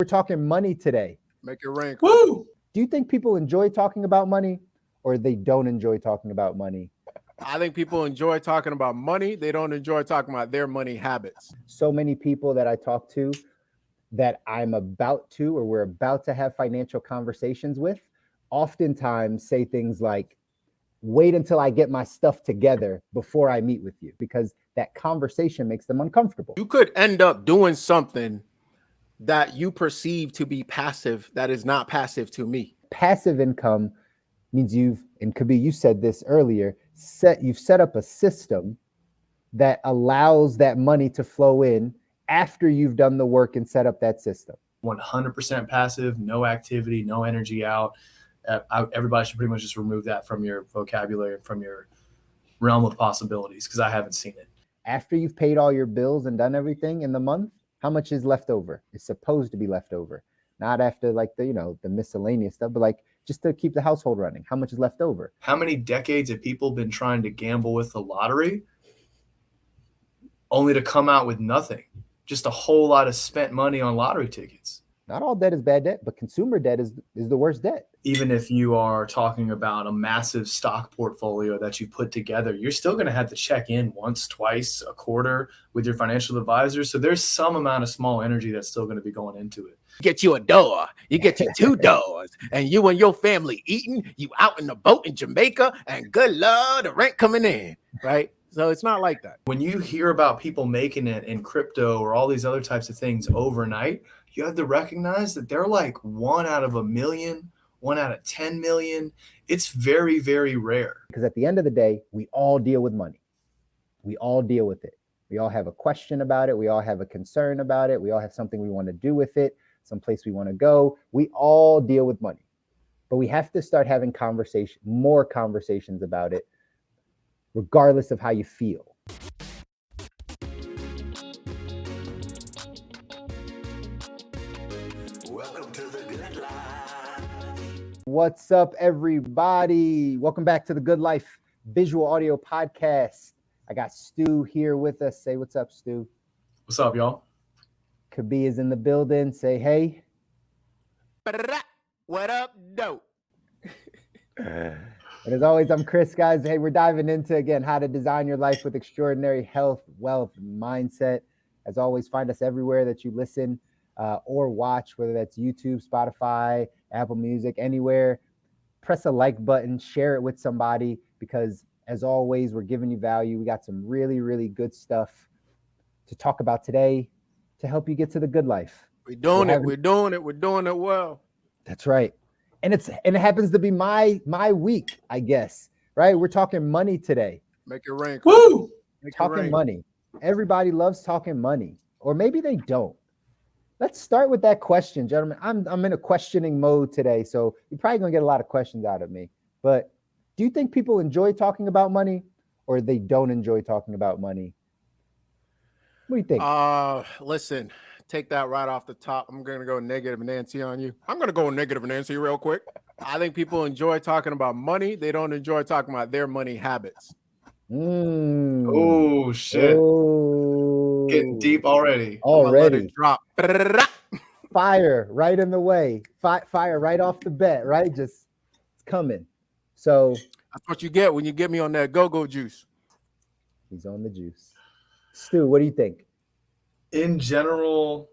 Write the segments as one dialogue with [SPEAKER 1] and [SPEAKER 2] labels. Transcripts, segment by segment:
[SPEAKER 1] We're talking money today.
[SPEAKER 2] Make it rain.
[SPEAKER 3] Woo!
[SPEAKER 1] Do you think people enjoy talking about money or they don't enjoy talking about money?
[SPEAKER 2] I think people enjoy talking about money. They don't enjoy talking about their money habits.
[SPEAKER 1] So many people that I talk to that I'm about to or we're about to have financial conversations with oftentimes say things like, wait until I get my stuff together before I meet with you, because that conversation makes them uncomfortable.
[SPEAKER 2] You could end up doing something that you perceive to be passive that is not passive to me.
[SPEAKER 1] Passive income means and Kobi, you said this earlier, you've set up a system that allows that money to flow in after you've done the work and set up that system.
[SPEAKER 3] 100% passive, no activity, no energy out. Everybody should pretty much just remove that from your vocabulary and from your realm of possibilities, because I haven't seen it.
[SPEAKER 1] After you've paid all your bills and done everything in the month, how much is left over? It's supposed to be left over. Not after like the miscellaneous stuff, but like just to keep the household running. How much is left over?
[SPEAKER 3] How many decades have people been trying to gamble with the lottery only to come out with nothing? Just a whole lot of spent money on lottery tickets.
[SPEAKER 1] Not all debt is bad debt, but consumer debt is the worst debt.
[SPEAKER 3] Even if you are talking about a massive stock portfolio that you put together, you're still going to have to check in once, twice, a quarter with your financial advisor. So there's some amount of small energy that's still going to be going into it.
[SPEAKER 2] Get you a door, you get you 2 doors, and you and your family eating, you out in the boat in Jamaica, and good Lord, the rent coming in, right? So it's not like that.
[SPEAKER 3] When you hear about people making it in crypto or all these other types of things overnight, you have to recognize that they're like 1 out of 1 million, 1 out of 10 million. It's very, very rare.
[SPEAKER 1] Because at the end of the day, we all deal with money. We all deal with it. We all have a question about it. We all have a concern about it. We all have something we want to do with it, someplace we want to go. We all deal with money. But we have to start having more conversations about it, regardless of how you feel.
[SPEAKER 4] Welcome to the Good Life.
[SPEAKER 1] What's up, everybody? Welcome back to the Good Life Visual Audio Podcast. I got Stu here with us. Say what's up, Stu.
[SPEAKER 3] What's up, y'all?
[SPEAKER 1] Kobi is in the building. Say hey.
[SPEAKER 2] What up, dope?
[SPEAKER 1] And as always, I'm Chris, guys. Hey, we're diving into, again, how to design your life with extraordinary health, wealth, and mindset. As always, find us everywhere that you listen or watch, whether that's YouTube, Spotify, Apple Music, anywhere. Press a like button, share it with somebody, because as always, we're giving you value. We got some really, really good stuff to talk about today to help you get to the good life.
[SPEAKER 2] We're doing it well.
[SPEAKER 1] That's right. And it happens to be my week, I guess. Right? We're talking money today.
[SPEAKER 2] Make it rain.
[SPEAKER 3] Woo!
[SPEAKER 1] Talking money. Everybody loves talking money, or maybe they don't. Let's start with that question, gentlemen. I'm in a questioning mode today, so you're probably gonna get a lot of questions out of me. But do you think people enjoy talking about money, or they don't enjoy talking about money? What do you think?
[SPEAKER 2] Listen, take that right off the top. I'm gonna go negative Nancy on you. I'm gonna go negative Nancy real quick. I think people enjoy talking about money. They don't enjoy talking about their money habits.
[SPEAKER 3] Oh shit!
[SPEAKER 1] Oh.
[SPEAKER 3] Getting deep already.
[SPEAKER 2] Let it drop.
[SPEAKER 1] Fire right in the way. Fire right off the bat. Right, just it's coming. So
[SPEAKER 2] that's what you get when you get me on that go-go juice.
[SPEAKER 1] He's on the juice. Stu, what do you think?
[SPEAKER 3] In general,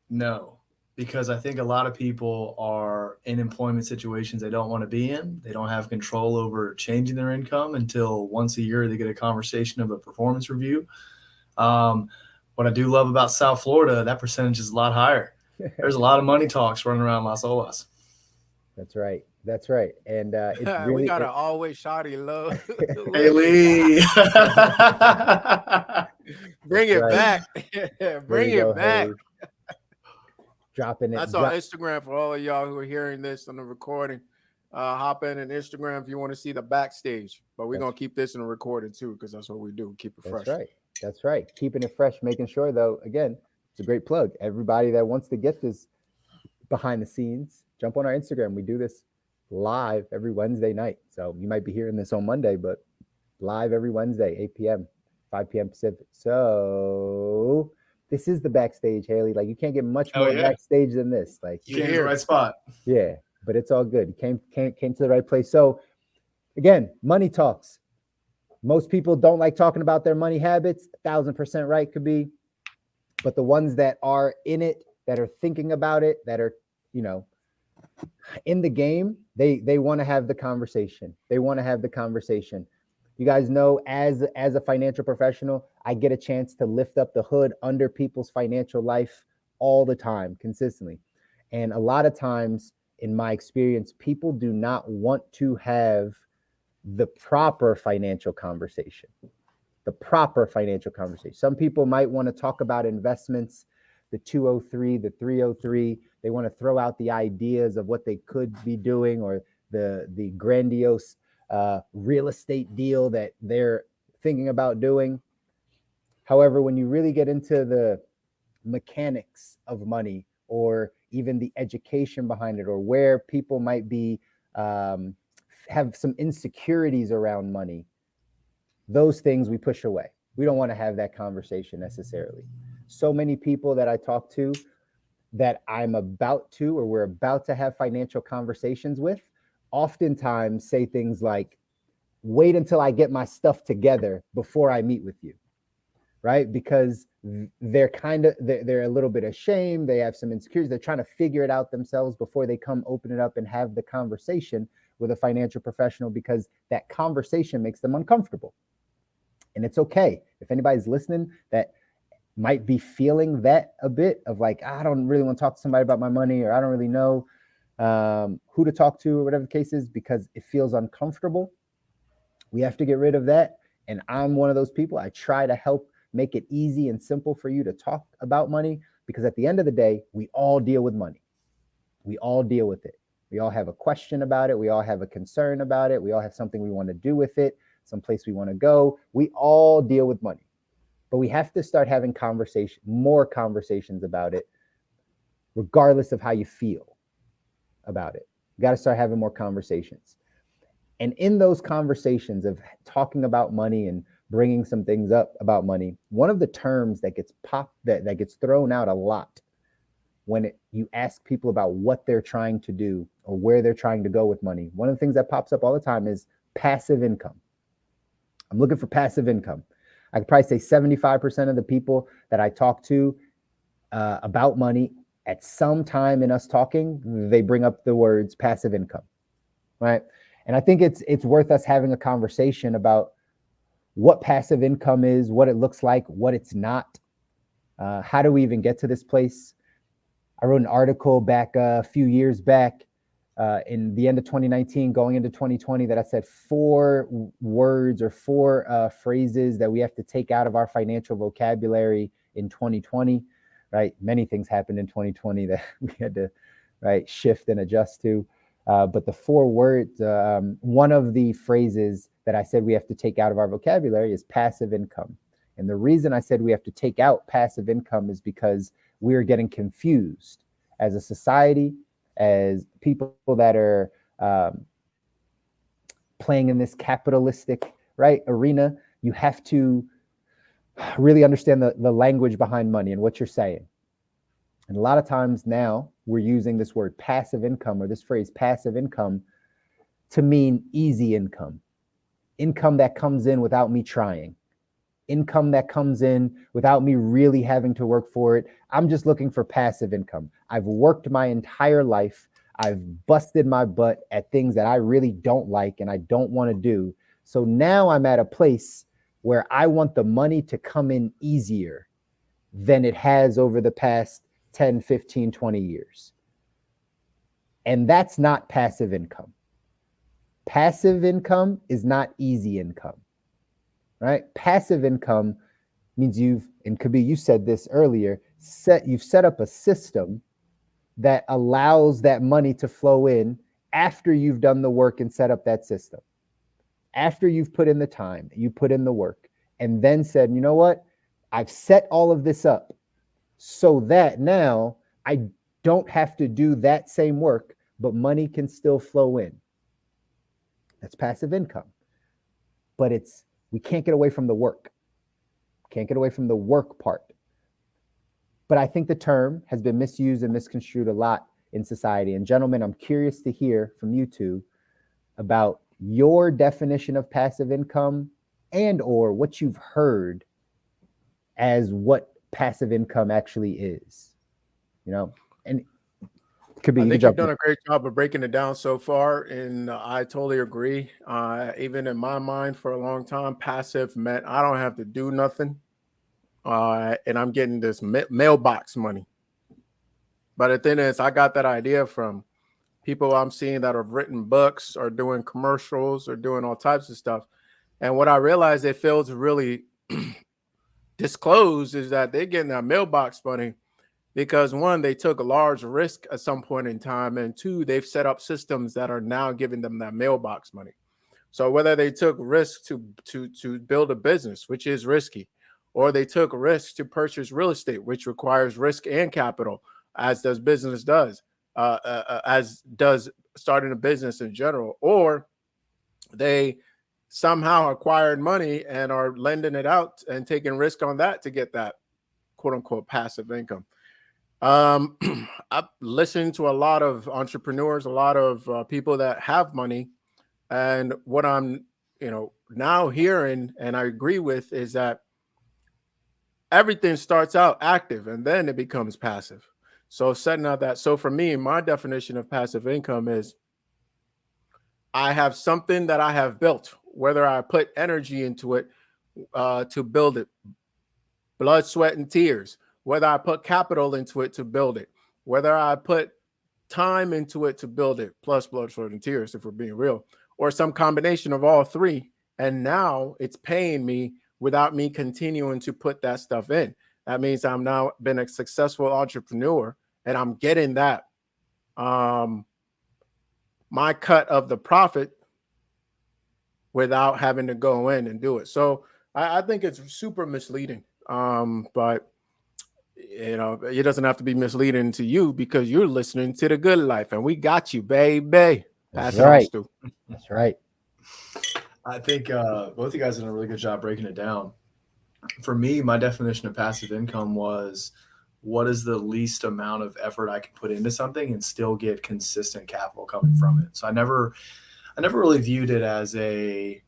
[SPEAKER 3] no, because I think a lot of people are in employment situations they don't want to be in. They don't have control over changing their income until once a year they get a conversation of a performance review. What I do love about South Florida, that percentage is a lot higher. There's a lot of money talks running around Las Olas.
[SPEAKER 1] That's right. And it's really,
[SPEAKER 2] we gotta always shoddy love.
[SPEAKER 3] Hey Lee.
[SPEAKER 2] Bring it back. Bring it back.
[SPEAKER 1] Hey. Dropping it.
[SPEAKER 2] That's on Instagram for all of y'all who are hearing this on the recording. Hop in Instagram if you want to see the backstage. But we're gonna keep this in the recording too, because that's what we do. Keep it fresh.
[SPEAKER 1] That's right. Keeping it fresh, making sure though, again, it's a great plug. Everybody that wants to get this behind the scenes, jump on our Instagram. We do this live every Wednesday night. So you might be hearing this on Monday, but live every Wednesday, 8 p.m., 5 p.m. Pacific. So this is the backstage, Haley. Like, you can't get much
[SPEAKER 3] Oh,
[SPEAKER 1] more
[SPEAKER 3] yeah.
[SPEAKER 1] backstage than this. Like,
[SPEAKER 3] You came to the right spot.
[SPEAKER 1] yeah, but it's all good. You came to the right place. So again, money talks. Most people don't like talking about their money habits. 1,000% right, could be. But the ones that are in it, that are thinking about it, that are, you know, in the game, they want to have the conversation. They want to have the conversation. You guys know, as a financial professional, I get a chance to lift up the hood under people's financial life all the time, consistently. And a lot of times, in my experience, people do not want to have the proper financial conversation. The proper financial conversation. Some people might want to talk about investments, the 203, the 303. They want to throw out the ideas of what they could be doing, or the grandiose real estate deal that they're thinking about doing. However, when you really get into the mechanics of money, or even the education behind it, or where people might be have some insecurities around money, those things we push away. We don't want to have that conversation necessarily. So many people that I talk to that I'm about to, or we're about to have financial conversations with, oftentimes say things like, wait until I get my stuff together before I meet with you, right? Because they're a little bit ashamed. They have some insecurities. They're trying to figure it out themselves before they come open it up and have the conversation with a financial professional, because that conversation makes them uncomfortable. And it's okay. If anybody's listening that might be feeling that a bit of like, I don't really want to talk to somebody about my money, or I don't really know who to talk to, or whatever the case is, because it feels uncomfortable. We have to get rid of that. And I'm one of those people. I try to help make it easy and simple for you to talk about money, because at the end of the day, we all deal with money. We all deal with it. We all have a question about it. We all have a concern about it. We all have something we want to do with it, some place we want to go. We all deal with money, but we have to start having more conversations about it, regardless of how you feel about it. You got to start having more conversations. And in those conversations of talking about money and bringing some things up about money, one of the terms that gets that gets thrown out a lot when you ask people about what they're trying to do or where they're trying to go with money, one of the things that pops up all the time is passive income. I'm looking for passive income. I could probably say 75% of the people that I talk to about money, at some time in us talking, they bring up the words passive income, right? And I think it's worth us having a conversation about what passive income is, what it looks like, what it's not. How do we even get to this place? I wrote an article back a few years back in the end of 2019, going into 2020, that I said 4 words or 4 phrases that we have to take out of our financial vocabulary in 2020, right? Many things happened in 2020 that we had to, right, shift and adjust to. But the 4 words, one of the phrases that I said we have to take out of our vocabulary is passive income. And the reason I said we have to take out passive income is because we're getting confused as a society, as people that are playing in this capitalistic, right, arena. You have to really understand the language behind money and what you're saying. And a lot of times now we're using this word passive income, or this phrase passive income, to mean easy income, income that comes in without me trying, income that comes in without me really having to work for it. I'm just looking for passive income. I've worked my entire life. I've busted my butt at things that I really don't like and I don't want to do. So now I'm at a place where I want the money to come in easier than it has over the past 10, 15, 20 years. And that's not passive income. Passive income is not easy income, right? Passive income means and Kobi, you said this earlier, you've set up a system that allows that money to flow in after you've done the work and set up that system. After you've put in the time, you put in the work, and then said, you know what? I've set all of this up so that now I don't have to do that same work, but money can still flow in. That's passive income. But we can't get away from the work. Can't get away from the work part. but I think the term has been misused and misconstrued a lot in society. And gentlemen, I'm curious to hear from you two about your definition of passive income and or what you've heard as what passive income actually is. You know, and it could be.
[SPEAKER 2] I
[SPEAKER 1] You
[SPEAKER 2] think
[SPEAKER 1] can
[SPEAKER 2] you've
[SPEAKER 1] jump in.
[SPEAKER 2] done a great job of breaking it down so far, and I totally agree. Even in my mind, for a long time, passive meant I don't have to do nothing, and I'm getting this mailbox money. But the thing is, I got that idea from people I'm seeing that have written books or doing commercials or doing all types of stuff. And what I realized they failed to really disclose is that they're getting that mailbox money because one, they took a large risk at some point in time, and two, they've set up systems that are now giving them that mailbox money. So whether they took risk to build a business, which is risky, or they took risk to purchase real estate, which requires risk and capital, as does business does, as does starting a business in general, or they somehow acquired money and are lending it out and taking risk on that to get that quote unquote passive income. I've listened to a lot of entrepreneurs, a lot of people that have money, and what I'm, now hearing and I agree with is that everything starts out active and then it becomes passive. So setting out that, so for me, my definition of passive income is I have something that I have built, whether I put energy into it to build it, blood, sweat, and tears, whether I put capital into it to build it, whether I put time into it to build it, plus blood, sweat, and tears, if we're being real, or some combination of all three. And now it's paying me without me continuing to put that stuff in. That means I'm now been a successful entrepreneur and I'm getting that my cut of the profit without having to go in and do it. So I think it's super misleading. But it doesn't have to be misleading to you because you're listening to The Good Life and we got you, baby. Pass it on, Stu.
[SPEAKER 1] That's right.
[SPEAKER 3] I think both of you guys did a really good job breaking it down. For me, my definition of passive income was what is the least amount of effort I can put into something and still get consistent capital coming from it. So I never really viewed it as a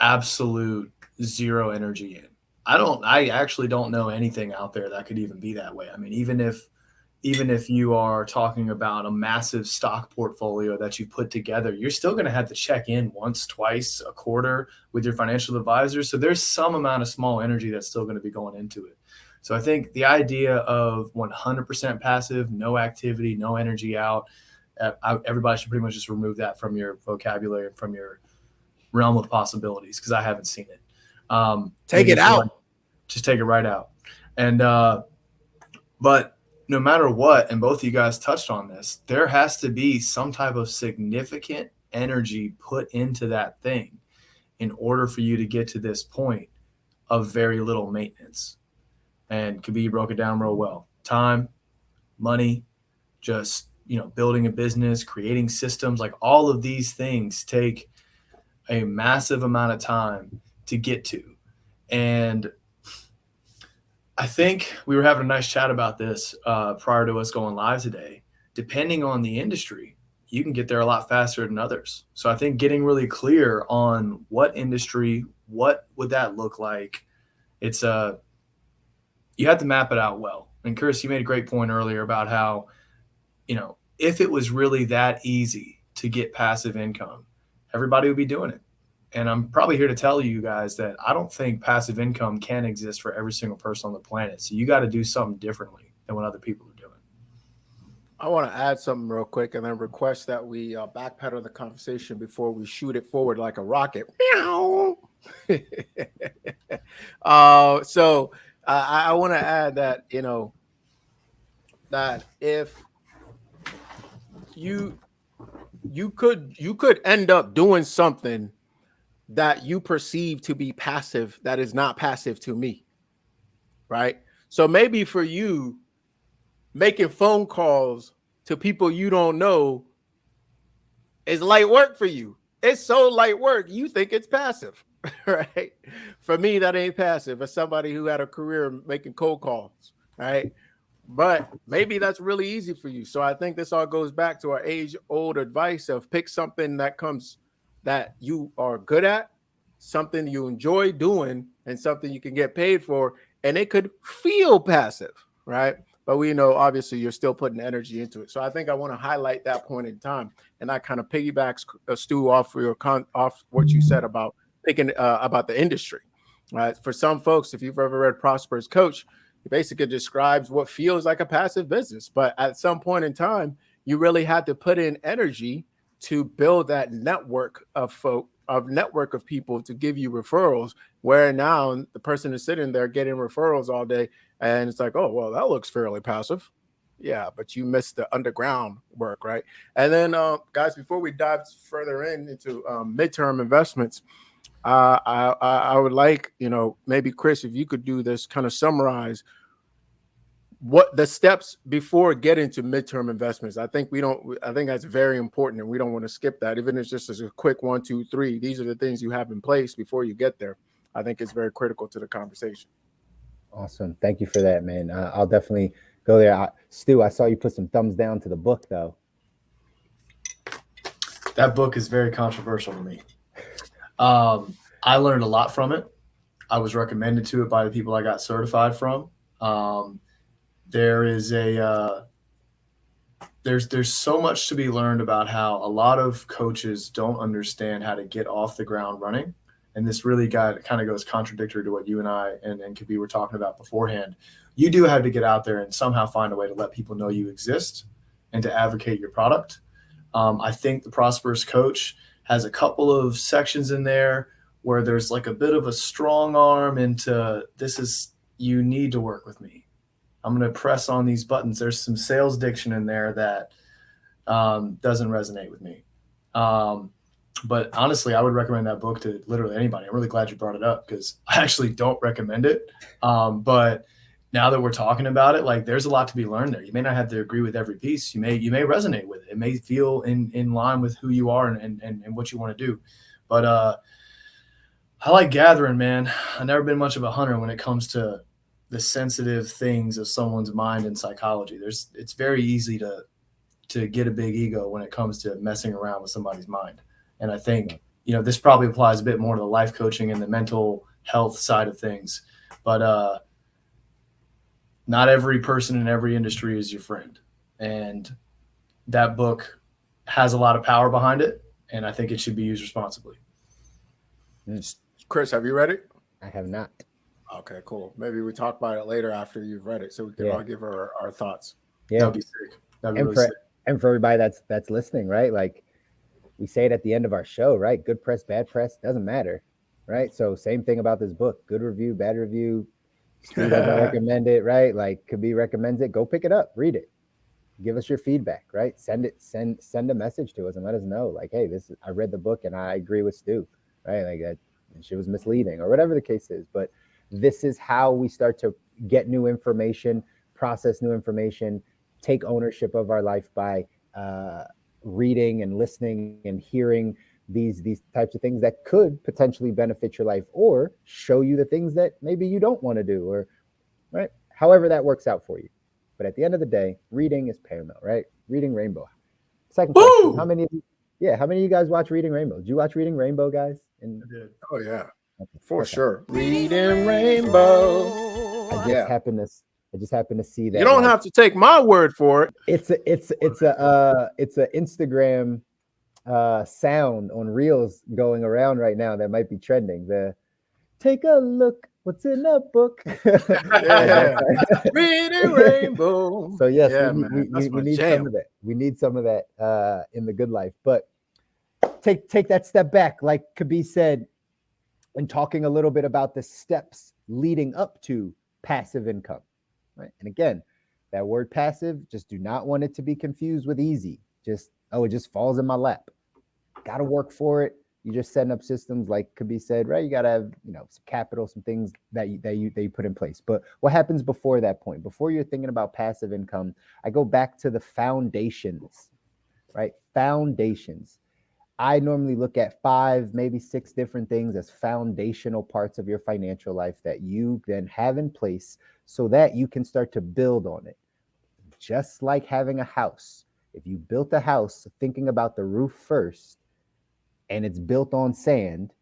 [SPEAKER 3] absolute zero energy in. I actually don't know anything out there that could even be that way. I mean, even if you are talking about a massive stock portfolio that you put together, you're still going to have to check in once, twice a quarter with your financial advisor. So there's some amount of small energy that's still going to be going into it. So I think the idea of 100% passive, no activity, no energy out, everybody should pretty much just remove that from your vocabulary, from your realm of possibilities, because I haven't seen it.
[SPEAKER 2] Take it out.
[SPEAKER 3] Just take it right out. And but no matter what, and both of you guys touched on this, there has to be some type of significant energy put into that thing in order for you to get to this point of very little maintenance. And Kobi broke it down real well. Time, money, just, building a business, creating systems, like all of these things take a massive amount of time to get to. And I think we were having a nice chat about this prior to us going live today. Depending on the industry, you can get there a lot faster than others. So I think getting really clear on what industry, what would that look like? It's you have to map it out well. And Chris, you made a great point earlier about how, if it was really that easy to get passive income, everybody would be doing it. And I'm probably here to tell you guys that I don't think passive income can exist for every single person on the planet. So you got to do something differently than what other people are doing.
[SPEAKER 2] I want to add something real quick and then request that we backpedal the conversation before we shoot it forward like a rocket. So I want to add that, that if you could end up doing something that you perceive to be passive that is not passive to me, right? So maybe for you, making phone calls to people you don't know is light work for you. It's so light work, you think it's passive. right? For me, that ain't passive. As somebody who had a career making cold calls, right? But maybe that's really easy for you. So I think this all goes back to our age-old advice of pick something that you are good at, something you enjoy doing, and something you can get paid for, and it could feel passive, right? But we know obviously you're still putting energy into it. So I think I want to highlight that point in time, and that kind of piggybacks Stu off off what you said about picking about the industry. Right? For some folks, if you've ever read Prosper's Coach, it basically describes what feels like a passive business, but at some point in time, you really had to put in energy to build that network of network of people to give you referrals. Where now the person is sitting there getting referrals all day, and it's like, oh well, that looks fairly passive. Yeah, but you missed the underground work, right? And then, guys, before we dive further into midterm investments, I would like, maybe Chris, if you could do this, kind of summarize what the steps before getting to midterm investments. I think that's very important, and we don't want to skip that. Even if it's just as a quick 1, 2, 3, these are the things you have in place before you get there. I think it's very critical to the conversation.
[SPEAKER 1] Awesome. Thank you for that, man. I'll definitely go there. Stu, I saw you put some thumbs down to the book, though.
[SPEAKER 3] That book is very controversial to me. I learned a lot from it. I was recommended to it by the people I got certified from. There is there's so much to be learned about how a lot of coaches don't understand how to get off the ground running. And this really kind of goes contradictory to what you and I and Kobi were talking about beforehand. You do have to get out there and somehow find a way to let people know you exist and to advocate your product. I think the Prosperous Coach has a couple of sections in there where there's like a bit of a strong arm into you need to work with me. I'm going to press on these buttons. There's some sales diction in there that doesn't resonate with me. But honestly, I would recommend that book to literally anybody. I'm really glad you brought it up because I actually don't recommend it. But now that we're talking about it, like there's a lot to be learned there. You may not have to agree with every piece. You may resonate with it. It may feel in line with who you are and what you want to do. But I like gathering, man. I've never been much of a hunter when it comes to the sensitive things of someone's mind and psychology. It's very easy to get a big ego when it comes to messing around with somebody's mind. And I think, this probably applies a bit more to the life coaching and the mental health side of things. But not every person in every industry is your friend. And that book has a lot of power behind it. And I think it should be used responsibly.
[SPEAKER 2] Chris, have you read it?
[SPEAKER 1] I have not.
[SPEAKER 2] Okay, cool. Maybe we talk about it later after you've read it so we can all give our thoughts.
[SPEAKER 1] Yeah.
[SPEAKER 3] That'd be sick. That'd be really sick.
[SPEAKER 1] And for everybody that's listening, right? Like we say it at the end of our show, right? Good press, bad press, doesn't matter, right? So same thing about this book. Good review, bad review. Stu doesn't recommend it, right? Like Kobi recommends it. Go pick it up, read it. Give us your feedback, right? Send a message to us and let us know, like, hey, I read the book and I agree with Stu, right? Like that she was misleading or whatever the case is. But this is how we start to get new information, process new information, take ownership of our life by reading and listening and hearing these types of things that could potentially benefit your life or show you the things that maybe you don't want to do, or right, however that works out for you. But at the end of the day, reading is paramount, right? Reading Rainbow. Second question: How many of you guys watch Reading Rainbow? Did you watch Reading Rainbow, guys?
[SPEAKER 3] I did.
[SPEAKER 2] Oh yeah, for sure. Reading Rainbow.
[SPEAKER 1] I just happened to see that.
[SPEAKER 2] You don't have to take my word for it.
[SPEAKER 1] It's a Instagram sound on Reels going around right now that might be trending. The take a look, what's in a book?
[SPEAKER 2] Reading Rainbow.
[SPEAKER 1] So yes,
[SPEAKER 2] we
[SPEAKER 1] need some of that. We need some of that in the good life. But take that step back, like Kobi said, and talking a little bit about the steps leading up to passive income. Right. And again, that word passive, just do not want it to be confused with easy. It just falls in my lap. Got to work for it. You just setting up systems, like Kobi said, right? You got to have, some capital, some things that you put in place. But what happens before that point? Before you're thinking about passive income, I go back to the foundations, right? Foundations. I normally look at 5, maybe 6 different things as foundational parts of your financial life that you then have in place so that you can start to build on it. Just like having a house. If you built a house thinking about the roof first and it's built on sand,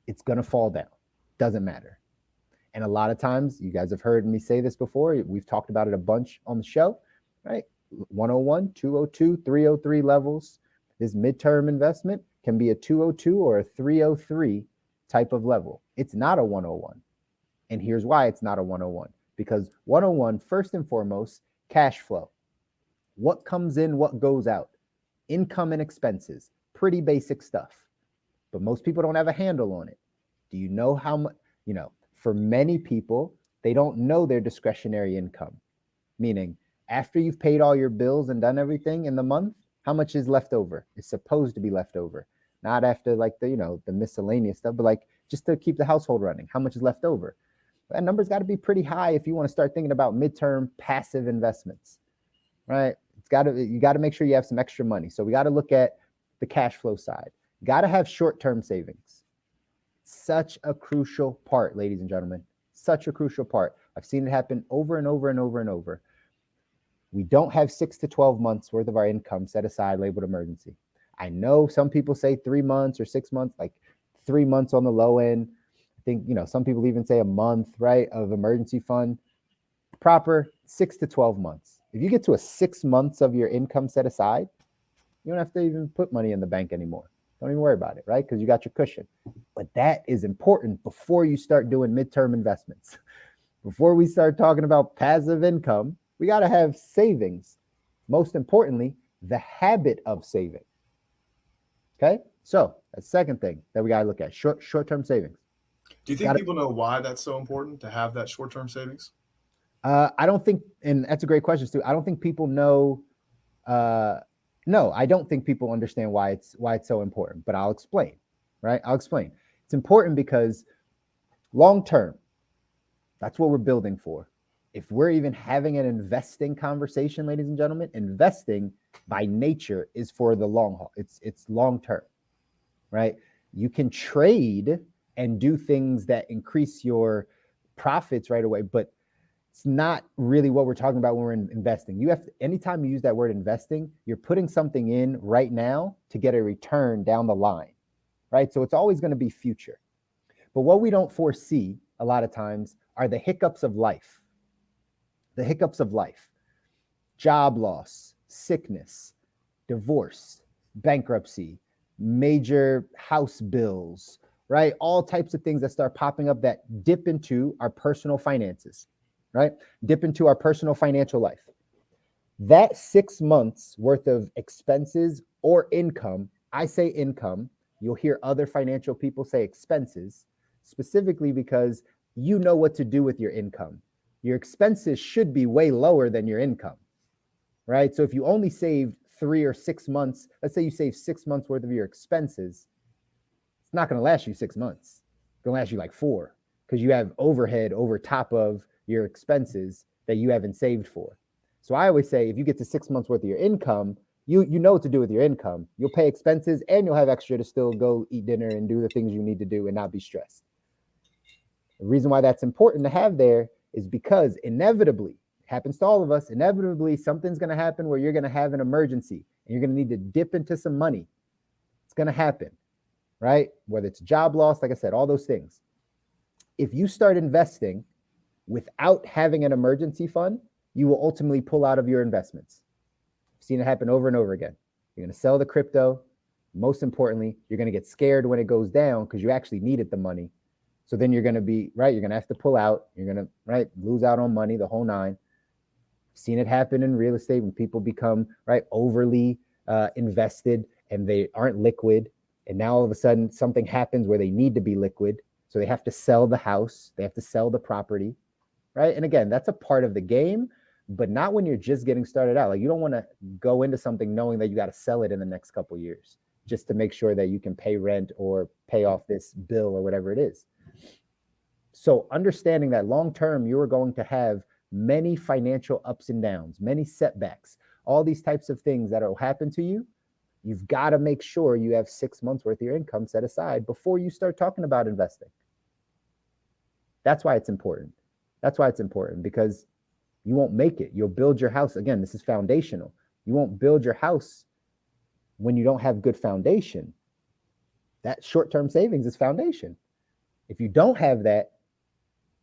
[SPEAKER 1] it's going to fall down. Doesn't matter. And a lot of times, you guys have heard me say this before. We've talked about it a bunch on the show, right? 101, 202, 303 levels. This midterm investment can be a 202 or a 303 type of level. It's not a 101. And here's why it's not a 101. Because 101, first and foremost, cash flow. What comes in, what goes out. Income and expenses. Pretty basic stuff. But most people don't have a handle on it. Do you know how much, for many people, they don't know their discretionary income. Meaning, after you've paid all your bills and done everything in the month, how much is left over? It's supposed to be left over. Not after like the miscellaneous stuff, but like just to keep the household running. How much is left over? That number's got to be pretty high if you want to start thinking about midterm passive investments, right? You got to make sure you have some extra money. So we got to look at the cash flow side. Got to have short-term savings. Such a crucial part, ladies and gentlemen. Such a crucial part. I've seen it happen over and over and over and over. We don't have 6 to 12 months worth of our income set aside labeled emergency. I know some people say 3 months or 6 months, like 3 months on the low end. I think, some people even say a month, right, of emergency fund. Proper 6 to 12 months. If you get to a 6 months of your income set aside, you don't have to even put money in the bank anymore. Don't even worry about it, right? Because you got your cushion. But that is important before you start doing midterm investments. Before we start talking about passive income, we got to have savings. Most importantly, the habit of saving. Okay? So that's the second thing that we got to look at, short-term savings.
[SPEAKER 3] Do you think people know why that's so important to have that short-term savings?
[SPEAKER 1] I don't think, and that's a great question, Stu. I don't think people know. No, I don't think people understand why it's so important, but I'll explain, right? I'll explain. It's important because long-term, that's what we're building for. If we're even having an investing conversation, ladies and gentlemen, investing by nature is for the long haul. It's long-term, right? You can trade and do things that increase your profits right away, but it's not really what we're talking about when we're investing. Anytime you use that word investing, you're putting something in right now to get a return down the line, right? So it's always going to be future. But what we don't foresee a lot of times are the hiccups of life. The hiccups of life. Job loss, sickness, divorce, bankruptcy, major house bills, right? All types of things that start popping up that dip into our personal finances. Right? Dip into our personal financial life. That 6 months worth of expenses or income, I say income, you'll hear other financial people say expenses, specifically because you know what to do with your income. Your expenses should be way lower than your income, right? So if you only save 3 or 6 months, let's say you save 6 months worth of your expenses, it's not going to last you 6 months. It's going to last you like 4 because you have overhead over top of your expenses that you haven't saved for. So I always say, if you get to 6 months worth of your income, you know what to do with your income. You'll pay expenses and you'll have extra to still go eat dinner and do the things you need to do and not be stressed. The reason why that's important to have there is because inevitably, it happens to all of us, inevitably something's going to happen where you're going to have an emergency and you're going to need to dip into some money. It's going to happen, right? Whether it's job loss, like I said, all those things. If you start investing without having an emergency fund, you will ultimately pull out of your investments. I've seen it happen over and over again. You're going to sell the crypto. Most importantly, you're going to get scared when it goes down because you actually needed the money. So then you're going to be, right, you're going to have to pull out. You're going to, right, lose out on money, the whole nine. I've seen it happen in real estate when people become, right, overly invested and they aren't liquid. And now all of a sudden something happens where they need to be liquid. So they have to sell the house. They have to sell the property. Right. And again, that's a part of the game, but not when you're just getting started out. Like you don't want to go into something knowing that you got to sell it in the next couple of years just to make sure that you can pay rent or pay off this bill or whatever it is. So understanding that long term, you are going to have many financial ups and downs, many setbacks, all these types of things that will happen to you. You've got to make sure you have 6 months worth of your income set aside before you start talking about investing. That's why it's important. That's why it's important, because you won't make it. You'll build your house. Again, this is foundational. You won't build your house when you don't have good foundation. That short-term savings is foundation. If you don't have that,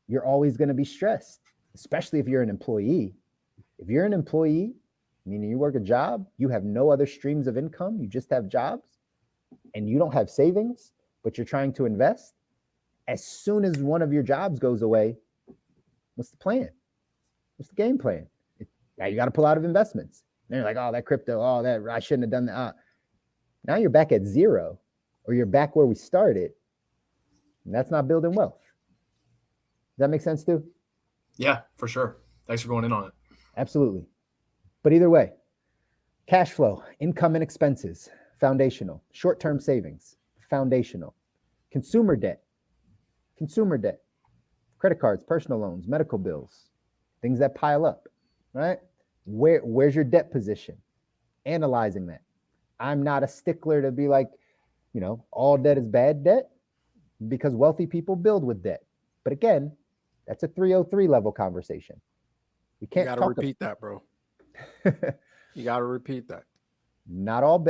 [SPEAKER 1] you're always going to be stressed, especially if you're an employee. If you're an employee, meaning you work a job, you have no other streams of income, you just have jobs, and you don't have savings, but you're trying to invest, as soon as one of your jobs goes away, what's the plan? What's the game plan? Now you got to pull out of investments. And you're like, oh, that crypto, oh, that I shouldn't have done that. Now you're back at zero, or you're back where we started. And that's not building wealth. Does that make sense, Stu?
[SPEAKER 3] Yeah, for sure. Thanks for going in on it.
[SPEAKER 1] Absolutely. But either way, cash flow, income and expenses, foundational. Short-term savings, foundational. Consumer debt, credit cards, personal loans, medical bills, things that pile up, right? Where's your debt position? Analyzing that. I'm not a stickler to be like, all debt is bad debt, because wealthy people build with debt. But again, that's a 303 level conversation. We can't
[SPEAKER 2] You got to repeat that, bro. You got to repeat that.
[SPEAKER 1] Not all.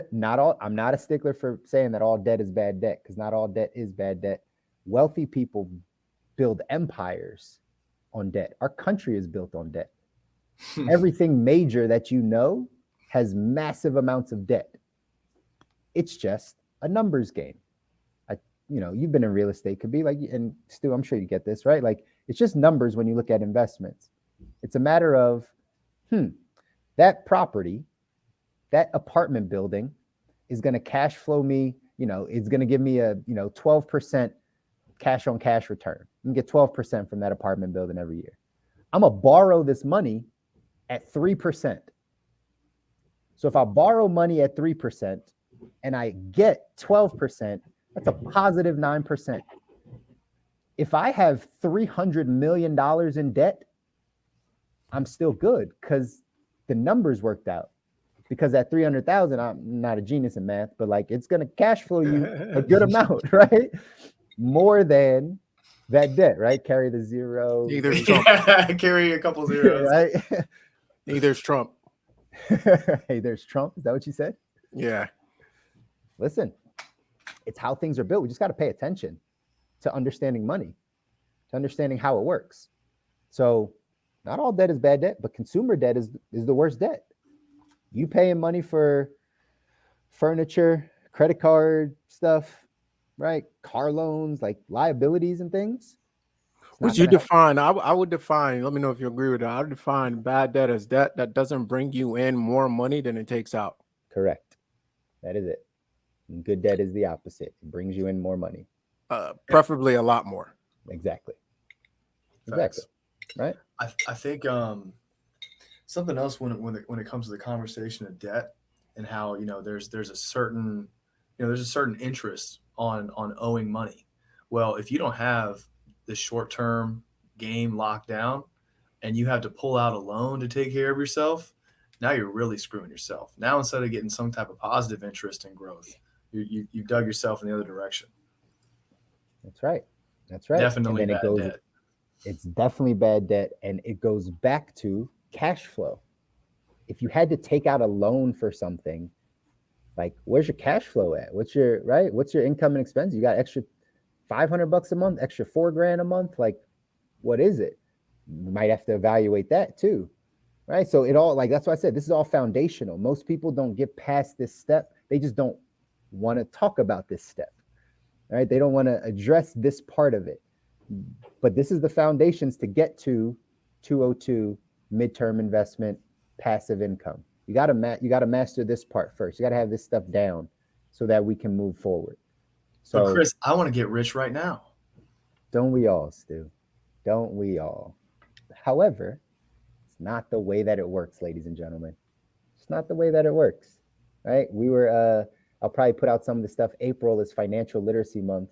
[SPEAKER 1] I'm not a stickler for saying that all debt is bad debt, because not all debt is bad debt. Wealthy people build empires on debt. Our country is built on debt. Everything major that has massive amounts of debt. It's just a numbers game. You've been in real estate, could be like, and Stu, I'm sure you get this, right? Like, it's just numbers when you look at investments. It's a matter of, that property, that apartment building is going to cash flow me, it's going to give me a, 12% cash on cash return. You can get 12% from that apartment building every year. I'm going to borrow this money at 3%. So if I borrow money at 3% and I get 12%, that's a positive 9%. If I have $300 million in debt, I'm still good, because the numbers worked out. Because at 300,000, I'm not a genius in math, but like, it's going to cash flow you a good amount, right? More than that debt, right? Carry the zero.
[SPEAKER 2] Neither's Trump.
[SPEAKER 3] Carry a couple zeros.
[SPEAKER 1] Right?
[SPEAKER 2] Neither's Trump.
[SPEAKER 1] Hey, there's Trump. Is that what you said?
[SPEAKER 2] Yeah.
[SPEAKER 1] Listen, it's how things are built. We just got to pay attention to understanding money, to understanding how it works. So not all debt is bad debt, but consumer debt is the worst debt. You paying money for furniture, credit card stuff, right? Car loans, like liabilities and things.
[SPEAKER 2] Would you define? I would define. Let me know if you agree with that. I would define bad debt as debt that doesn't bring you in more money than it takes out.
[SPEAKER 1] Correct. That is it. And good debt is the opposite. It brings you in more money.
[SPEAKER 2] Preferably a lot more.
[SPEAKER 1] Exactly.
[SPEAKER 3] Facts.
[SPEAKER 1] Right.
[SPEAKER 3] I think something else when it comes to the conversation of debt and how there's a certain interest on owing money. Well, if you don't have the short-term game locked down and you have to pull out a loan to take care of yourself, now you're really screwing yourself. Now, instead of getting some type of positive interest and growth, you've dug yourself in the other direction.
[SPEAKER 1] That's right.
[SPEAKER 3] Definitely bad debt.
[SPEAKER 1] It's definitely bad debt. And it goes back to cash flow. If you had to take out a loan for something, like, where's your cash flow at? What's your income and expense? You got extra $500 a month, extra $4,000 a month. Like, what is it? You might have to evaluate that too. Right. So that's why I said, this is all foundational. Most people don't get past this step. They just don't want to talk about this step. Right. They don't want to address this part of it. But this is the foundations to get to 202 midterm investment, passive income. You got to master this part first. You got to have this stuff down so that we can move forward. So,
[SPEAKER 3] but Chris, I want to get rich right now.
[SPEAKER 1] Don't we all, Stu? Don't we all? However, it's not the way that it works, ladies and gentlemen. It's not the way that it works, right? I'll probably put out some of the stuff. April is Financial Literacy Month.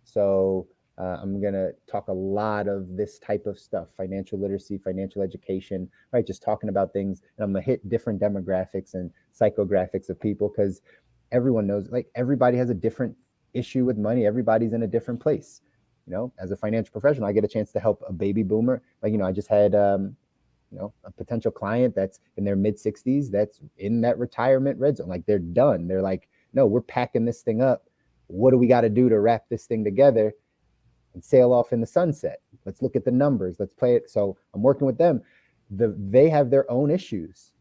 [SPEAKER 1] So I'm going to talk a lot of this type of stuff, financial literacy, financial education, right? Just talking about things. And I'm going to hit different demographics and psychographics of people, because everyone knows, like everybody has a different issue with money. Everybody's in a different place. You know, as a financial professional, I get a chance to help a baby boomer. Like, you know, I just had, you know, a potential client that's in their mid 60s that's in that retirement red zone. Like they're done. They're like, no, we're packing this thing up. What do we got to do to wrap this thing together and sail off in the sunset? Let's look at the numbers. Let's play it. So I'm working with them. They have their own issues.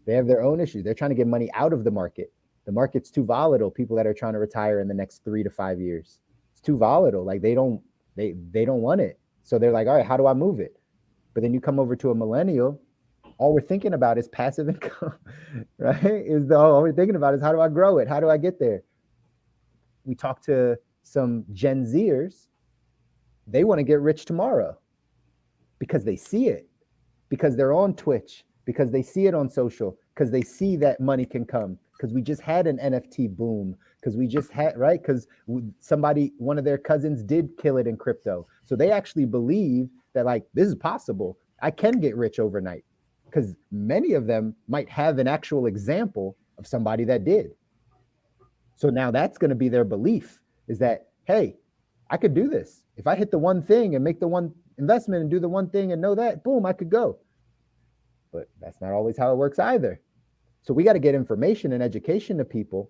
[SPEAKER 1] They have their own issues. They're trying to get money out of the market. The market's too volatile. People that are trying to retire in the next 3 to 5 years, it's too volatile. Like they don't want it. So they're like, all right, how do I move it? But then you come over to a millennial, all we're thinking about is passive income, right? All we're thinking about is how do I grow it? How do I get there? We talk to some Gen Zers, they want to get rich tomorrow because they see it, because they're on Twitch, because they see it on social, because they see that money can come, because we just had an NFT boom, because we just had, right? Because one of their cousins did kill it in crypto. So they actually believe that like, this is possible. I can get rich overnight, because many of them might have an actual example of somebody that did. So now that's going to be their belief, is that, hey, I could do this. If I hit the one thing and make the one investment and do the one thing and know that, boom, I could go. But that's not always how it works either. So we got to get information and education to people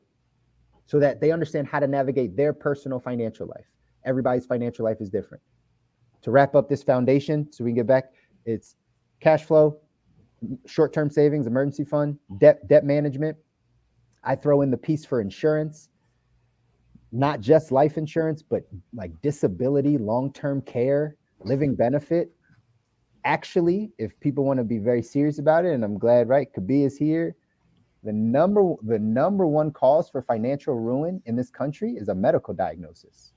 [SPEAKER 1] so that they understand how to navigate their personal financial life. Everybody's financial life is different. To wrap up this foundation so we can get back, it's cash flow, short-term savings, emergency fund, debt management. I throw in the piece for insurance, not just life insurance, but like disability, long-term care, living benefit. Actually, if people want to be very serious about it, and I'm glad, right, Kobi is here, the number one cause for financial ruin in this country is a medical diagnosis.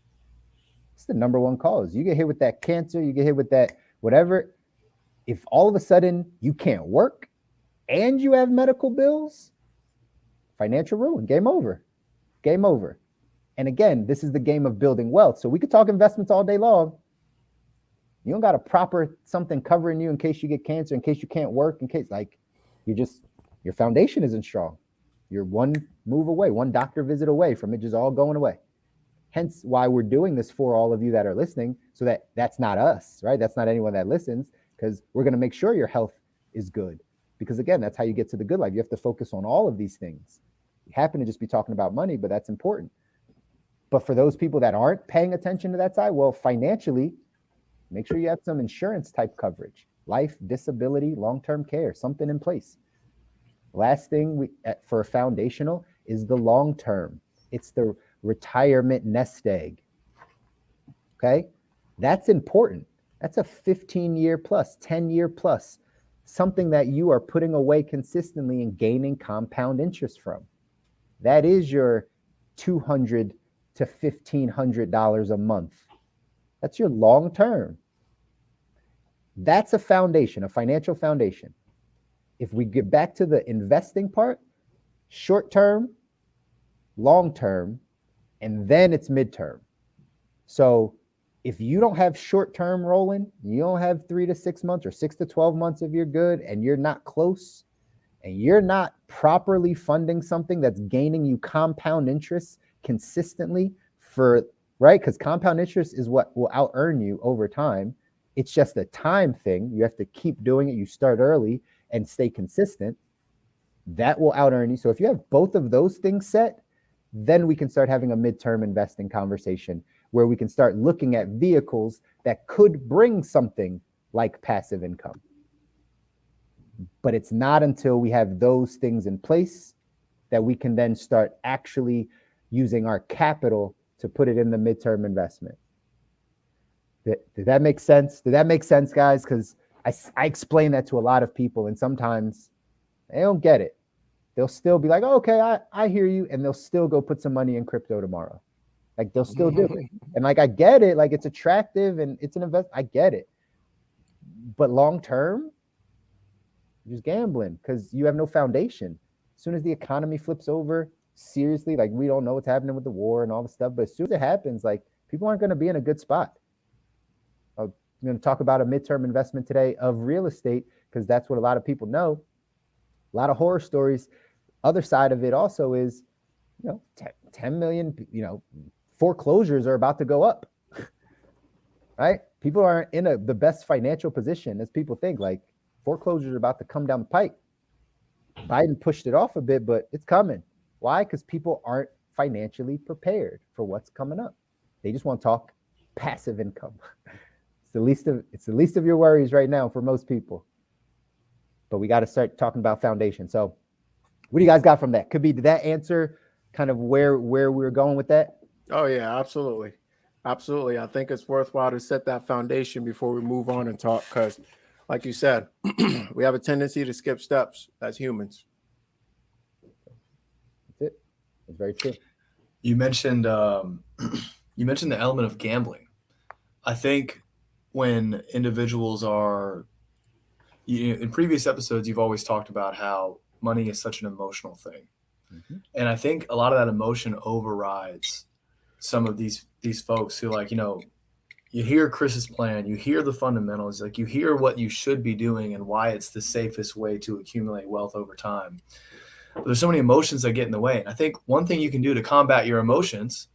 [SPEAKER 1] It's the number one cause. You get hit with that cancer, you get hit with that whatever. If all of a sudden you can't work and you have medical bills, financial ruin, game over, game over. And again, this is the game of building wealth. So we could talk investments all day long. You don't got a proper something covering you in case you get cancer, in case you can't work, in case like your foundation isn't strong. You're one move away, one doctor visit away from it just all going away. Hence why we're doing this for all of you that are listening, so that that's not us, right? That's not anyone that listens, because we're going to make sure your health is good. Because again, that's how you get to the good life. You have to focus on all of these things. You happen to just be talking about money, but that's important. But for those people that aren't paying attention to that side, well, financially, make sure you have some insurance type coverage, life, disability, long-term care, something in place. Last thing for foundational is the long-term. It's the retirement nest egg. Okay, that's important. That's a 15-year plus, 10-year plus, something that you are putting away consistently and gaining compound interest from. That is your $200 to $1,500 a month. That's your long term. That's a foundation, a financial foundation. If we get back to the investing part, short term, long term, and then it's midterm. So if you don't have short term rolling, you don't have 3 to 6 months or 6 to 12 months if you're good and you're not close and you're not properly funding something that's gaining you compound interest consistently for, right? Because compound interest is what will out earn you over time. It's just a time thing. You have to keep doing it. You start early and stay consistent. That will out earn you. So if you have both of those things set, then we can start having a midterm investing conversation where we can start looking at vehicles that could bring something like passive income. But it's not until we have those things in place that we can then start actually using our capital to put it in the midterm investment. Did that make sense? Did that make sense, guys? Because I explain that to a lot of people, and sometimes they don't get it. They'll still be like, oh, okay, I hear you. And they'll still go put some money in crypto tomorrow. Like they'll still do it. And like, I get it. Like it's attractive and it's an investment. I get it. But long-term, you're just gambling because you have no foundation. As soon as the economy flips over, seriously, like we don't know what's happening with the war and all the stuff. But as soon as it happens, like people aren't going to be in a good spot. I'm going to talk about a midterm investment today of real estate because that's what a lot of people know. A lot of horror stories. Other side of it also is 10 million, foreclosures are about to go up, right? People aren't in the best financial position as people think. Like, foreclosures are about to come down the pike. Biden pushed it off a bit, but it's coming. Why? Because people aren't financially prepared for what's coming up. They just want to talk passive income. It's the least of your worries right now for most people. But we got to start talking about foundation. So what do you guys got from that? Did that answer kind of where we were going with that?
[SPEAKER 2] Oh yeah, absolutely. Absolutely. I think it's worthwhile to set that foundation before we move on and talk, because like you said, we have a tendency to skip steps as humans.
[SPEAKER 1] That's it. It's very true.
[SPEAKER 3] You mentioned the element of gambling. I think when individuals are, in previous episodes, you've always talked about how money is such an emotional thing. Mm-hmm. And I think a lot of that emotion overrides some of these folks who, like, you hear Chris's plan, you hear the fundamentals, like you hear what you should be doing and why it's the safest way to accumulate wealth over time. But there's so many emotions that get in the way. And I think one thing you can do to combat your emotions,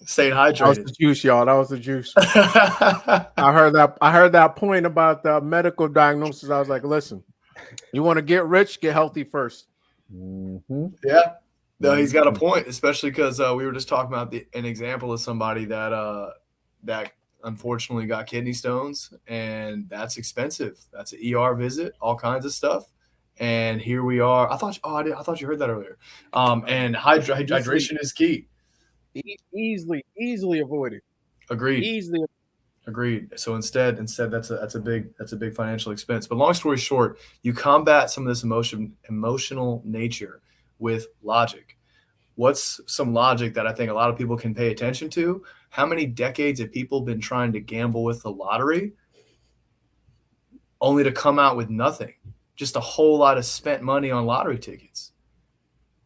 [SPEAKER 3] staying hydrated.
[SPEAKER 2] That was the juice, y'all. That was the juice. I heard that point about the medical diagnosis. I was like, listen, you want to get rich, get healthy first.
[SPEAKER 1] Mm-hmm.
[SPEAKER 3] Yeah. No, he's got a point, especially because we were just talking about an example of somebody that unfortunately got kidney stones, and that's expensive. That's an ER visit, all kinds of stuff. And here we are. I thought you heard that earlier. And hydration is key.
[SPEAKER 2] Easily avoided.
[SPEAKER 3] Agreed.
[SPEAKER 2] Easily.
[SPEAKER 3] Agreed. So instead, that's a big financial expense. But long story short, you combat some of this emotional nature with logic. What's some logic that I think a lot of people can pay attention to? How many decades have people been trying to gamble with the lottery only to come out with nothing? Just a whole lot of spent money on lottery tickets.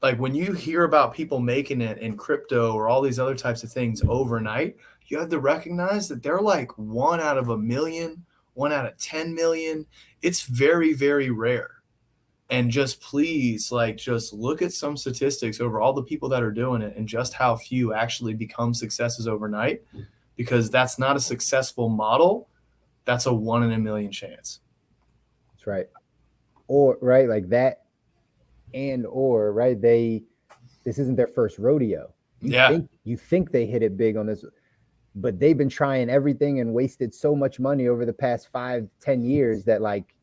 [SPEAKER 3] Like, when you hear about people making it in crypto or all these other types of things overnight, you have to recognize that they're like 1 out of 1 million, 1 out of 10 million. It's very, very rare. And just please, just look at some statistics over all the people that are doing it and just how few actually become successes overnight, because that's not a successful model. That's a 1 in a million chance.
[SPEAKER 1] That's right. Or right, like that, right, this isn't their first rodeo. You think they hit it big on this, but they've been trying everything and wasted so much money over the past 5-10 years that, like,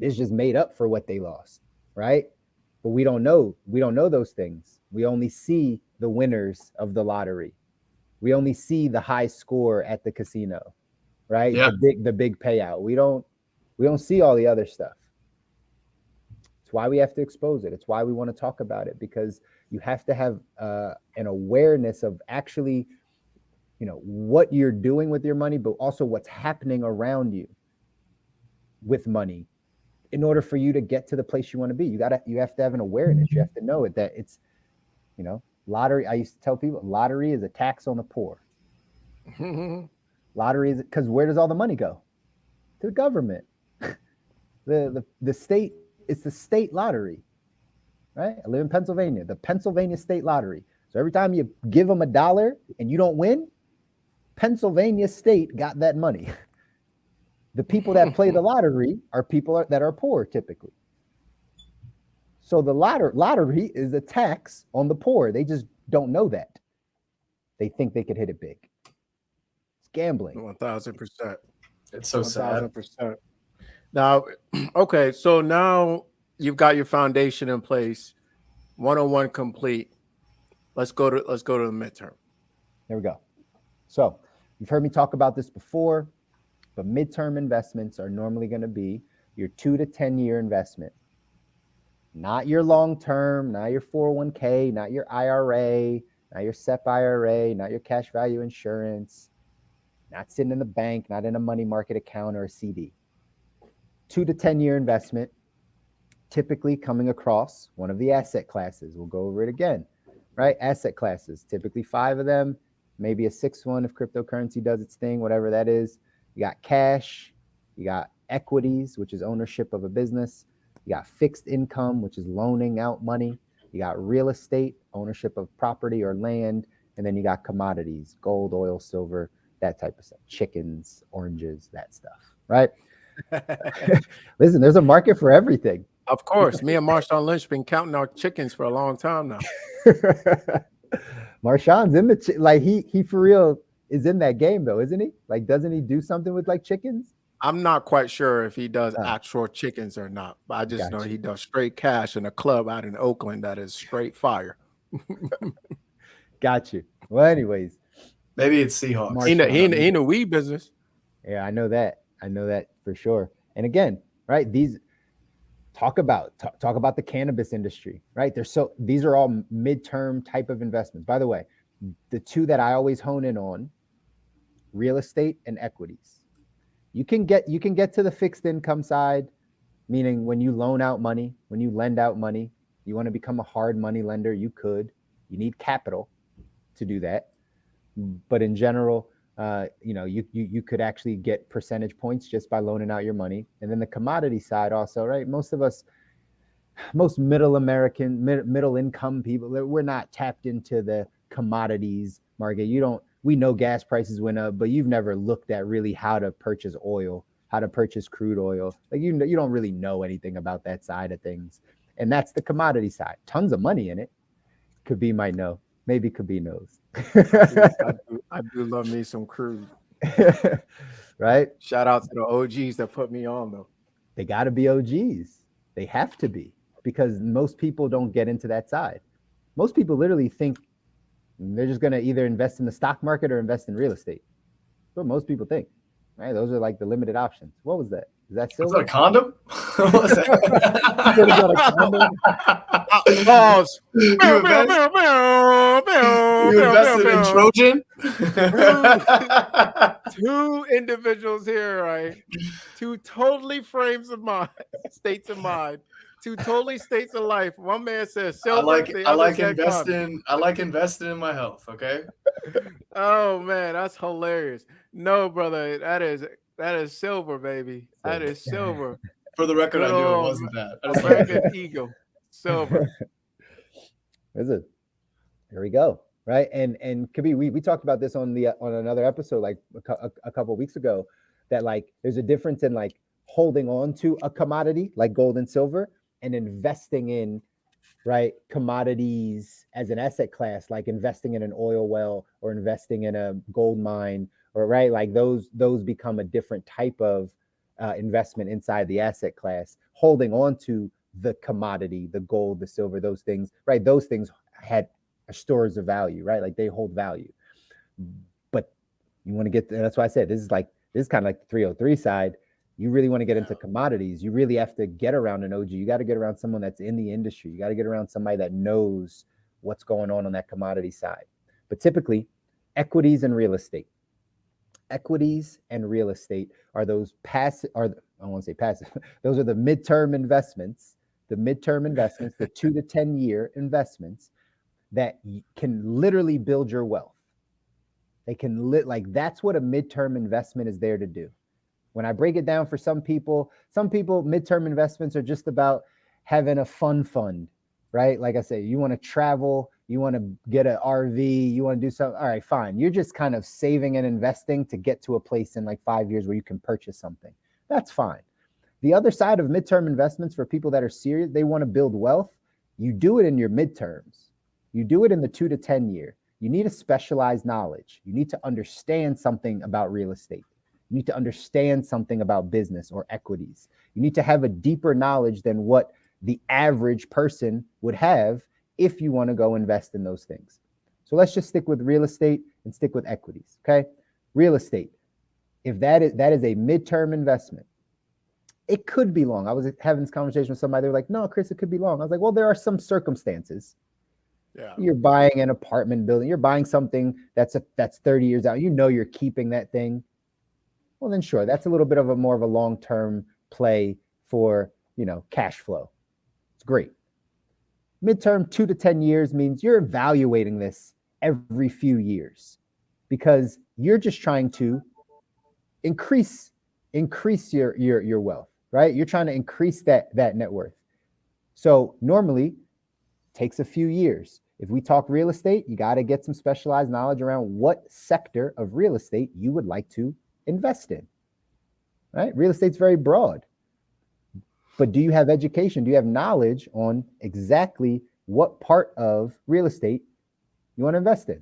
[SPEAKER 1] it's just made up for what they lost, right? But we don't know those things. We only see the winners of the lottery. We only see the high score at the casino, right?
[SPEAKER 3] Yeah.
[SPEAKER 1] The big payout. We don't see all the other stuff. It's why we have to expose it. It's why we want to talk about it, because you have to have an awareness of actually, what you're doing with your money, but also what's happening around you with money in order for you to get to the place you want to be. You have to have an awareness. You have to know it, that it's, lottery. I used to tell people lottery is a tax on the poor. Lottery is, because where does all the money go? To the government. The state, it's the state lottery, right? I live in Pennsylvania, the Pennsylvania state lottery. So every time you give them $1 and you don't win, Pennsylvania state got that money. The people that play the lottery are people that are poor typically. So the lottery is a tax on the poor. They just don't know that. They think they could hit it big. It's gambling.
[SPEAKER 2] 1,000%.
[SPEAKER 3] It's so
[SPEAKER 2] 1,000%.
[SPEAKER 3] sad.
[SPEAKER 2] Now, okay, so now you've got your foundation in place, 101 complete. Let's go to the midterm.
[SPEAKER 1] There we go. So you've heard me talk about this before, but midterm investments are normally going to be your 2 to 10 year investment. Not your long term, not your 401k, not your IRA, not your SEP IRA, not your cash value insurance, not sitting in the bank, not in a money market account or a CD. 2 to 10 year investment, typically coming across one of the asset classes. We'll go over it again, right? Asset classes, typically 5 of them, maybe a 6th one if cryptocurrency does its thing, whatever that is. You got cash, you got equities, which is ownership of a business, You got fixed income, which is loaning out money. You got real estate, ownership of property or land. And then you got commodities, gold, oil, silver, that type of stuff, chickens, oranges, that stuff, right? Listen, there's a market for everything.
[SPEAKER 2] Of course. Me and Marshawn Lynch been counting our chickens for a long time now.
[SPEAKER 1] Marshawn's in the like he for real is in that game though, isn't he? Like, doesn't he do something with like chickens?
[SPEAKER 2] I'm not quite sure if he does actual chickens or not, but I just know he does straight cash in a club out in Oakland that is straight fire.
[SPEAKER 1] Got you. Well, anyways,
[SPEAKER 3] maybe it's Seahawks.
[SPEAKER 2] He in the weed business.
[SPEAKER 1] Yeah, I know that. I know that for sure. And again, right? These talk about the cannabis industry, right? These are all midterm type of investments. By the way, the two that I always hone in on, real estate and equities. You can get to the fixed income side, meaning when you loan out money, when you lend out money, you want to become a hard money lender, you need capital to do that. But in general, you could actually get percentage points just by loaning out your money. And then the commodity side also, right? Most middle income people, we're not tapped into the commodities market. We know gas prices went up, but you've never looked at really how to purchase oil, how to purchase crude oil. Like you don't really know anything about that side of things. And that's the commodity side. Tons of money in it. Kobi might know. Maybe Kobi knows.
[SPEAKER 2] I do love me some crude.
[SPEAKER 1] Right?
[SPEAKER 2] Shout out to the OGs that put me on though.
[SPEAKER 1] They got to be OGs. They have to be, because most people don't get into that side. Most people literally think they're just going to either invest in the stock market or invest in real estate. That's what most people think, right? Those are like the limited options. What was that? Is that silver?
[SPEAKER 3] Was that a condom? What was that?
[SPEAKER 2] Pause.
[SPEAKER 3] You invested in Trojan?
[SPEAKER 2] Two individuals here, right? Two totally states of mind. Two totally states of life. One man says silver.
[SPEAKER 3] I like investing in my health. Okay.
[SPEAKER 2] Oh man, that's hilarious. No, brother, that is silver, baby. That is silver.
[SPEAKER 3] For the record, I knew it wasn't that.
[SPEAKER 2] American Eagle, silver.
[SPEAKER 1] Is it? Here we go. Right, and Kobi, we talked about this on another episode like a couple of weeks ago, that like there's a difference in like holding on to a commodity like gold and silver and investing in, right, commodities as an asset class, like investing in an oil well or investing in a gold mine, or right, like those become a different type of investment inside the asset class. Holding on to the commodity, the gold, the silver, those things, right? Those things had stores of value, right? Like they hold value. But you want to get, that's why I said this is kind of like the 303 side. You really want to get into commodities. You really have to get around an OG. You got to get around someone that's in the industry. You got to get around somebody that knows what's going on that commodity side. But typically, equities and real estate. Equities and real estate are those passive, or I don't want to say passive. Those are the midterm investments. The midterm investments, the 2 to 10 year investments that can literally build your wealth. They can that's what a midterm investment is there to do. When I break it down for some people, midterm investments are just about having a fun fund, right? Like I say, you want to travel, you want to get an RV, you want to do something. All right, fine. You're just kind of saving and investing to get to a place in like 5 years where you can purchase something. That's fine. The other side of midterm investments for people that are serious, they want to build wealth. You do it in your midterms. You do it in the 2 to 10 year. You need a specialized knowledge. You need to understand something about real estate. You need to understand something about business or equities. You need to have a deeper knowledge than what the average person would have if you want to go invest in those things. So let's just stick with real estate and stick with equities, okay? Real estate, if that is a midterm investment, it could be long. I was having this conversation with somebody. They were like, no, Chris, it could be long. I was like, well, there are some circumstances. Yeah. You're buying an apartment building. You're buying something that's 30 years out. You know you're keeping that thing. Well, then sure, that's a little bit of a more of a long-term play for, cash flow. It's great. Midterm 2 to 10 years means you're evaluating this every few years because you're just trying to increase your wealth, right? You're trying to increase that net worth. So normally takes a few years. If we talk real estate, you got to get some specialized knowledge around what sector of real estate you would like to invest in, right? Real estate's very broad. But do you have education? Do you have knowledge on exactly what part of real estate you want to invest in?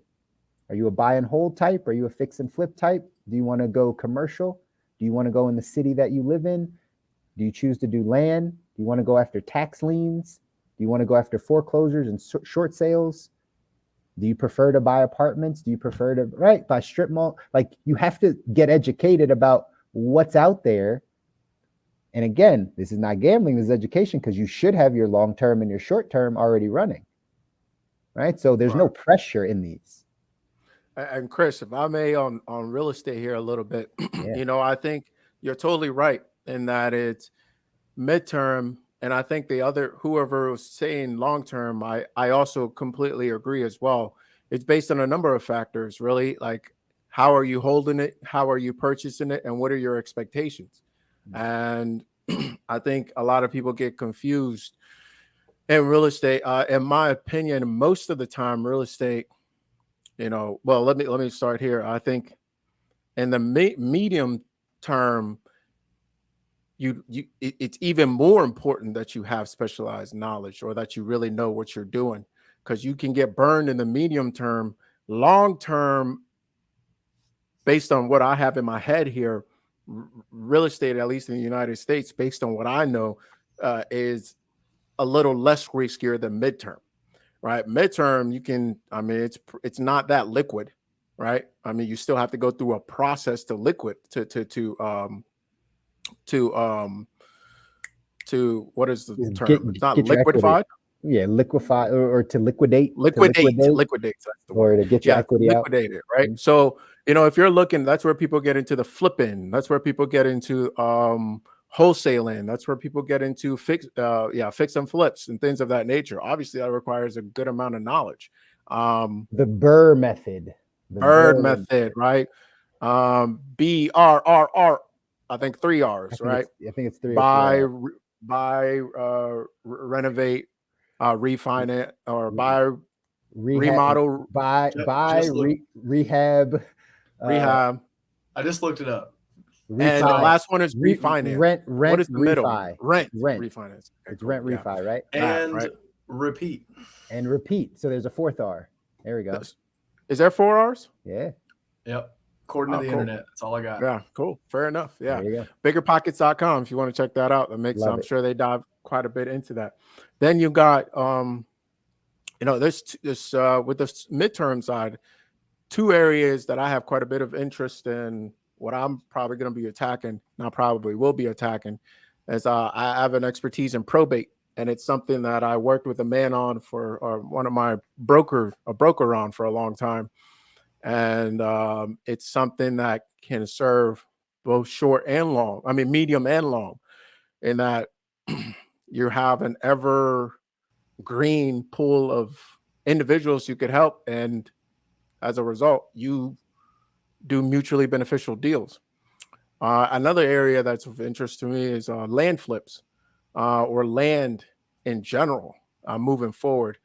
[SPEAKER 1] Are you a buy and hold type? Are you a fix and flip type? Do you want to go commercial? Do you want to go in the city that you live in? Do you choose to do land? Do you want to go after tax liens? Do you want to go after foreclosures and short sales? Do you prefer to buy apartments? Do you prefer to, right, buy strip mall? Like, you have to get educated about what's out there. And again, this is not gambling, this is education, because you should have your long term and your short term already running, right? So there's no pressure in these.
[SPEAKER 2] And Chris, if I may, on real estate here a little bit,
[SPEAKER 1] Yeah.
[SPEAKER 2] you know, I think you're totally right in that it's midterm, and I think the other, whoever was saying long term, I also completely agree as well. It's based on a number of factors, really, like how are you holding it, how are you purchasing it, and what are your expectations? And I think a lot of people get confused in real estate. In my opinion, most of the time, real estate, you know, well, let me start here. I think in the medium term, it's even more important that you have specialized knowledge, or that you really know what you're doing, because you can get burned in the medium term. Long term, based on what I have in my head here, real estate, at least in the United States, based on what I know, is a little less riskier than midterm, right? Midterm, you can, I mean, it's not that liquid, right? I mean, you still have to go through a process to liquid to what is the term? It's not liquefied.
[SPEAKER 1] Yeah, liquefy or to liquidate.
[SPEAKER 2] Liquidate. That's the
[SPEAKER 1] or
[SPEAKER 2] word.
[SPEAKER 1] to get your equity out.
[SPEAKER 2] Liquidate it, right? Mm-hmm. So, you know, if you're looking, that's where people get into the flipping. That's where people get into wholesaling. That's where people get into fix and flips and things of that nature. Obviously, that requires a good amount of knowledge.
[SPEAKER 1] The Burr method.
[SPEAKER 2] Bird method, right? BRRR. I think 3 R's, right?
[SPEAKER 1] I think it's 3
[SPEAKER 2] buy,
[SPEAKER 1] or 4.
[SPEAKER 2] renovate, refinance, or buy,
[SPEAKER 1] Rehab,
[SPEAKER 2] remodel,
[SPEAKER 1] rehab.
[SPEAKER 2] Rehab.
[SPEAKER 3] I just looked it up.
[SPEAKER 2] And the last one is refinance.
[SPEAKER 1] Rent.
[SPEAKER 2] What is the middle?
[SPEAKER 1] Rent.
[SPEAKER 2] Refinance.
[SPEAKER 1] Okay, it's rent refi, right?
[SPEAKER 3] And repeat.
[SPEAKER 1] And repeat. So there's a 4th R. There we go.
[SPEAKER 2] Is there 4 R's?
[SPEAKER 1] Yeah.
[SPEAKER 3] Yep. According to the internet. That's all I got.
[SPEAKER 2] Yeah, cool. Fair enough. Yeah.
[SPEAKER 1] There you go.
[SPEAKER 2] Biggerpockets.com if you want to check that out. I'm sure they dive quite a bit into that. Then you got you know, this with the midterm side, 2 areas that I have quite a bit of interest in. What I'm probably going to be attacking, not probably will be attacking, is I have an expertise in probate, and it's something that I worked with a man on for, or one of my broker on for a long time. And it's something that can serve both short and long, I mean, medium and long, in that you have an ever green pool of individuals you could help. And as a result, you do mutually beneficial deals. Another area that's of interest to me is land flips, or land in general, moving forward.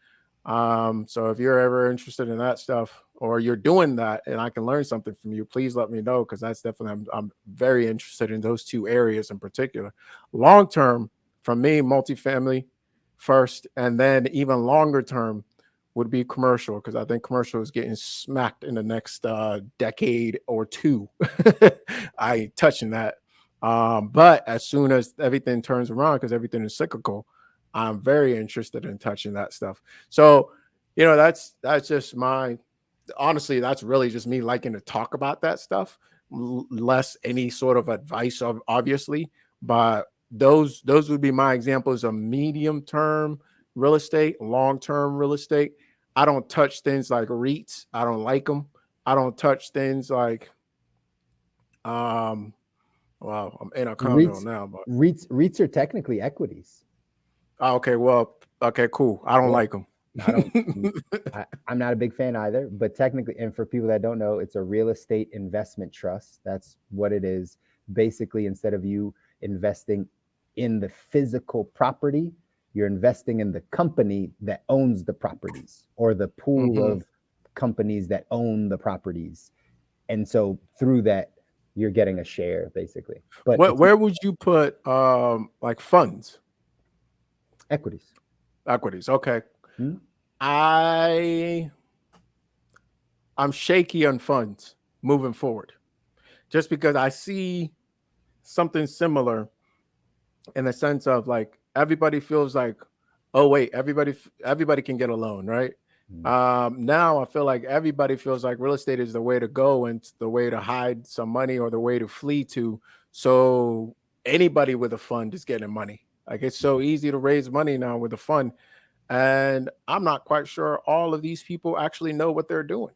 [SPEAKER 2] So if you're ever interested in that stuff, or you're doing that and I can learn something from you, please let me know, because that's definitely, I'm very interested in those 2 areas in particular. Long term, from me, multifamily first, and then even longer term would be commercial, because I think commercial is getting smacked in the next decade or 2. I ain't touching that. But as soon as everything turns around, because everything is cyclical, I'm very interested in touching that stuff. So, you know, that's just honestly, that's really just me liking to talk about that stuff, less any sort of advice, obviously. But those would be my examples of medium term real estate, long term real estate. I don't touch things like REITs. I don't like them. I don't touch things like, well, I'm in a condo now, but
[SPEAKER 1] REITs are technically equities.
[SPEAKER 2] Okay, well, okay, cool. I don't like them.
[SPEAKER 1] I'm not a big fan either, but technically, and for people that don't know, it's a real estate investment trust. That's what it is. Basically, instead of you investing in the physical property. You're investing in the company that owns the properties, or the pool of companies that own the properties. And so through that, you're getting a share basically. But
[SPEAKER 2] Where would you put like funds?
[SPEAKER 1] equities.
[SPEAKER 2] Equities. Okay.
[SPEAKER 1] Hmm?
[SPEAKER 2] I'm shaky on funds moving forward, just because I see something similar in the sense of like everybody feels like, oh wait, everybody can get a loan, right? Now I feel like everybody feels like real estate is the way to go and it's the way to hide some money or the way to flee to. So anybody with a fund is getting money. Like it's so easy to raise money now with a fund. And I'm not quite sure all of these people actually know what they're doing.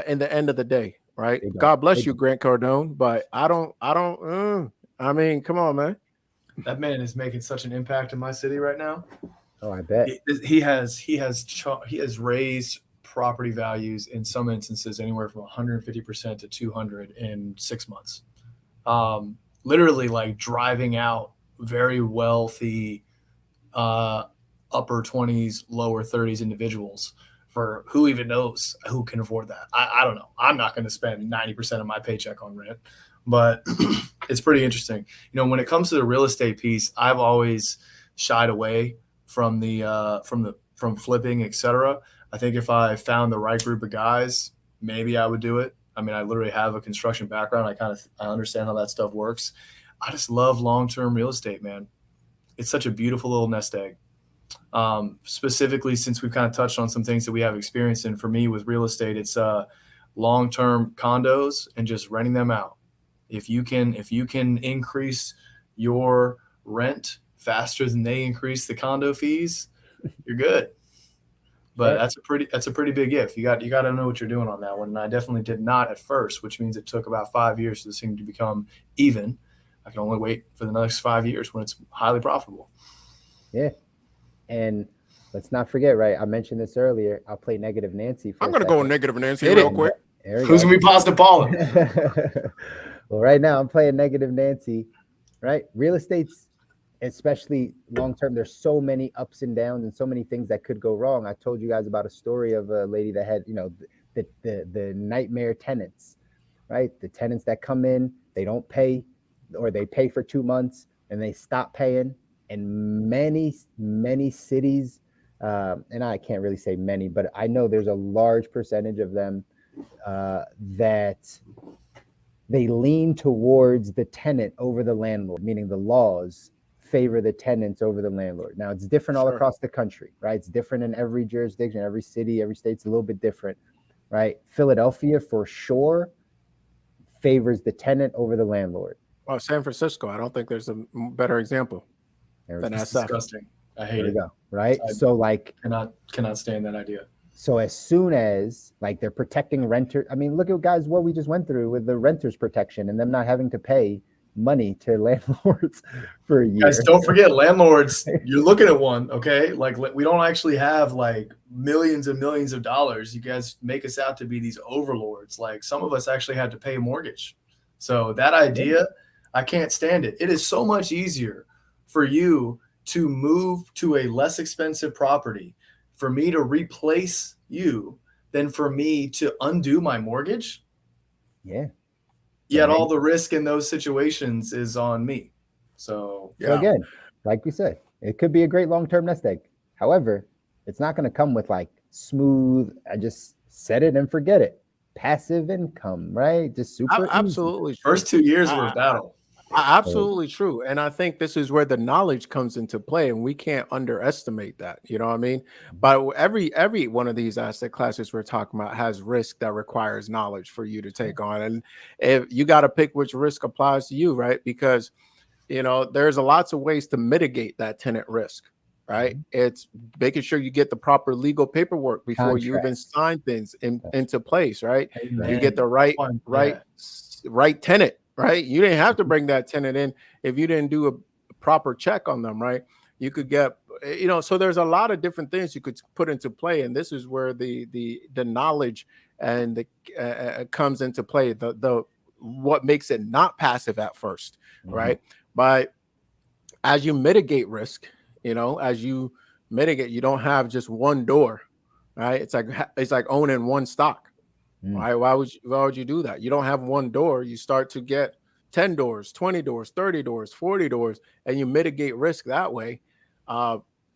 [SPEAKER 2] In the end of the day, right?
[SPEAKER 1] They don't.
[SPEAKER 2] God bless
[SPEAKER 1] They
[SPEAKER 2] you,
[SPEAKER 1] don't.
[SPEAKER 2] Grant Cardone, but I don't. I mean, come on, man.
[SPEAKER 3] That man is making such an impact in my city right now.
[SPEAKER 1] Oh, I bet.
[SPEAKER 3] He has raised property values in some instances anywhere from 150% to 200 in 6 months. Literally like driving out very wealthy upper 20s, lower 30s individuals for who even knows who can afford that. I don't know. I'm not going to spend 90% of my paycheck on rent, but it's pretty interesting. You know, when it comes to the real estate piece, I've always shied away from from flipping, etc. I think if I found the right group of guys, maybe I would do it. I mean, I literally have a construction background. I understand how that stuff works. I just love long-term real estate, man. It's such a beautiful little nest egg. Specifically, since we've kind of touched on some things that we have experience in, for me with real estate, it's long-term condos and just renting them out. If you can increase your rent faster than they increase the condo fees, you're good. But
[SPEAKER 1] Right.
[SPEAKER 3] that's a pretty big if. You got to know what you're doing on that one. And I definitely did not at first, which means it took about 5 years for this thing to become even. I can only wait for the next 5 years when it's highly profitable.
[SPEAKER 1] Yeah. And let's not forget, right? I mentioned this earlier. I'll play negative Nancy for
[SPEAKER 2] I'm
[SPEAKER 1] a
[SPEAKER 2] gonna go
[SPEAKER 1] second.
[SPEAKER 2] negative Nancy
[SPEAKER 3] Hit
[SPEAKER 2] real
[SPEAKER 3] it.
[SPEAKER 2] quick.
[SPEAKER 1] There we
[SPEAKER 3] Who's
[SPEAKER 1] go.
[SPEAKER 3] going to be positive Paula?
[SPEAKER 1] Well, right now I'm playing negative Nancy, right? Real estate's, especially long term, there's so many ups and downs and so many things that could go wrong. I told you guys about a story of a lady that had, the nightmare tenants, right? The tenants that come in, they don't pay, or they pay for 2 months and they stop paying. And many cities, and I can't really say many, but I know there's a large percentage of them that they lean towards the tenant over the landlord, meaning the laws favor the tenants over the landlord. Now, it's different all
[SPEAKER 2] Sure.
[SPEAKER 1] across the country, right? It's different in every jurisdiction, every city, every state's a little bit different, right? Philadelphia, for sure, favors the tenant over the landlord.
[SPEAKER 2] Well, San Francisco, I don't think there's a better example than
[SPEAKER 3] It's
[SPEAKER 2] SF.
[SPEAKER 3] disgusting. I hate
[SPEAKER 1] There we
[SPEAKER 3] it.
[SPEAKER 1] go, right?
[SPEAKER 3] I-
[SPEAKER 1] So, like,
[SPEAKER 3] Cannot stand that idea.
[SPEAKER 1] so as soon as like they're protecting renter, I mean, look at guys what we just went through with the renters protection and them not having to pay money to landlords for a year.
[SPEAKER 3] Guys, don't forget landlords. You're looking at one, okay? Like we don't actually have like millions and millions of dollars. You guys make us out to be these overlords. Like some of us actually had to pay a mortgage. So that idea, I can't stand it. It is so much easier for you to move to a less expensive property, for me to replace you, than for me to undo my mortgage.
[SPEAKER 1] Yeah.
[SPEAKER 3] Yet all the risk in those situations is on me. So
[SPEAKER 1] So again, like we said, it could be a great long-term nest egg. However, it's not going to come with like smooth, I just set it and forget it. Passive income, right? Just super
[SPEAKER 2] Absolutely
[SPEAKER 1] easy.
[SPEAKER 2] true.
[SPEAKER 3] First 2 years were a battle.
[SPEAKER 2] Absolutely true. And I think this is where the knowledge comes into play, and we can't underestimate that. You know what I mean? But every one of these asset classes we're talking about has risk that requires knowledge for you to take on. And if you got to pick which risk applies to you, right? Because there's lots of ways to mitigate that tenant risk, right? It's making sure you get the proper legal paperwork before you even sign things into place, right?
[SPEAKER 3] Amen.
[SPEAKER 2] You get the right tenant, right? You didn't have to bring that tenant in if you didn't do a proper check on them, right? You could get, so there's a lot of different things you could put into play, and this is where the knowledge and the comes into play. The what makes it not passive at first, right? But as you mitigate risk, as you mitigate, you don't have just one door, right? It's like owning one stock, right? Why would you do that? You don't have one door. You start to get 10 doors, 20 doors, 30 doors, 40 doors, and you mitigate risk that way.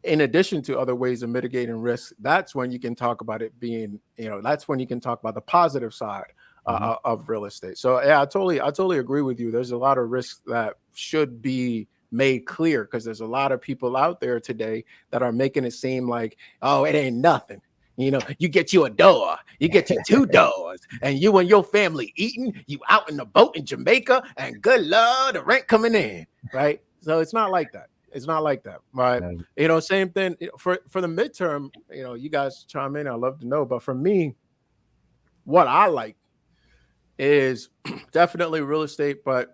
[SPEAKER 2] In addition to other ways of mitigating risk, that's when you can talk about it being, that's when you can talk about the positive side of real estate. So yeah, I totally agree with you. There's a lot of risks that should be made clear, because there's a lot of people out there today that are making it seem like, oh, it ain't nothing. You get you a door, you get you 2 doors, and you and your family eating, you out in the boat in Jamaica, and good Lord, the rent coming in, right? So it's not like that. It's not like that, right? Same thing for the midterm. You guys chime in. I'd love to know. But for me, what I like is definitely real estate, but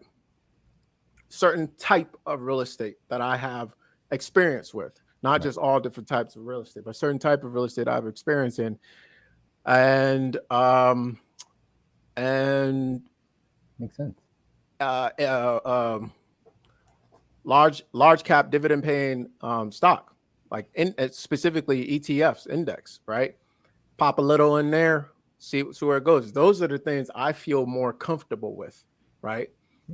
[SPEAKER 2] certain type of real estate that I have experience with. Not just all different types of real estate, but certain type of real estate I've experienced in, and
[SPEAKER 1] makes sense.
[SPEAKER 2] Large cap dividend paying stock, like specifically ETFs, index, right? Pop a little in there, see where it goes. Those are the things I feel more comfortable with, right?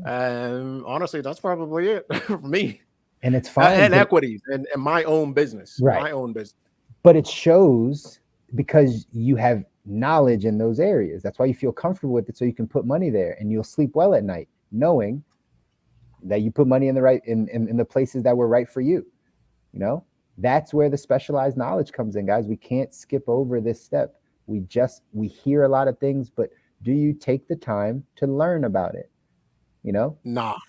[SPEAKER 2] And honestly, that's probably it for me.
[SPEAKER 1] And it's fine.
[SPEAKER 2] And equities and my own business,
[SPEAKER 1] right?
[SPEAKER 2] My own business.
[SPEAKER 1] But it shows because you have knowledge in those areas. That's why you feel comfortable with it, so you can put money there, and you'll sleep well at night knowing that you put money in the right in the places that were right for you. That's where the specialized knowledge comes in, guys. We can't skip over this step. We hear a lot of things, but do you take the time to learn about it?
[SPEAKER 2] Nah,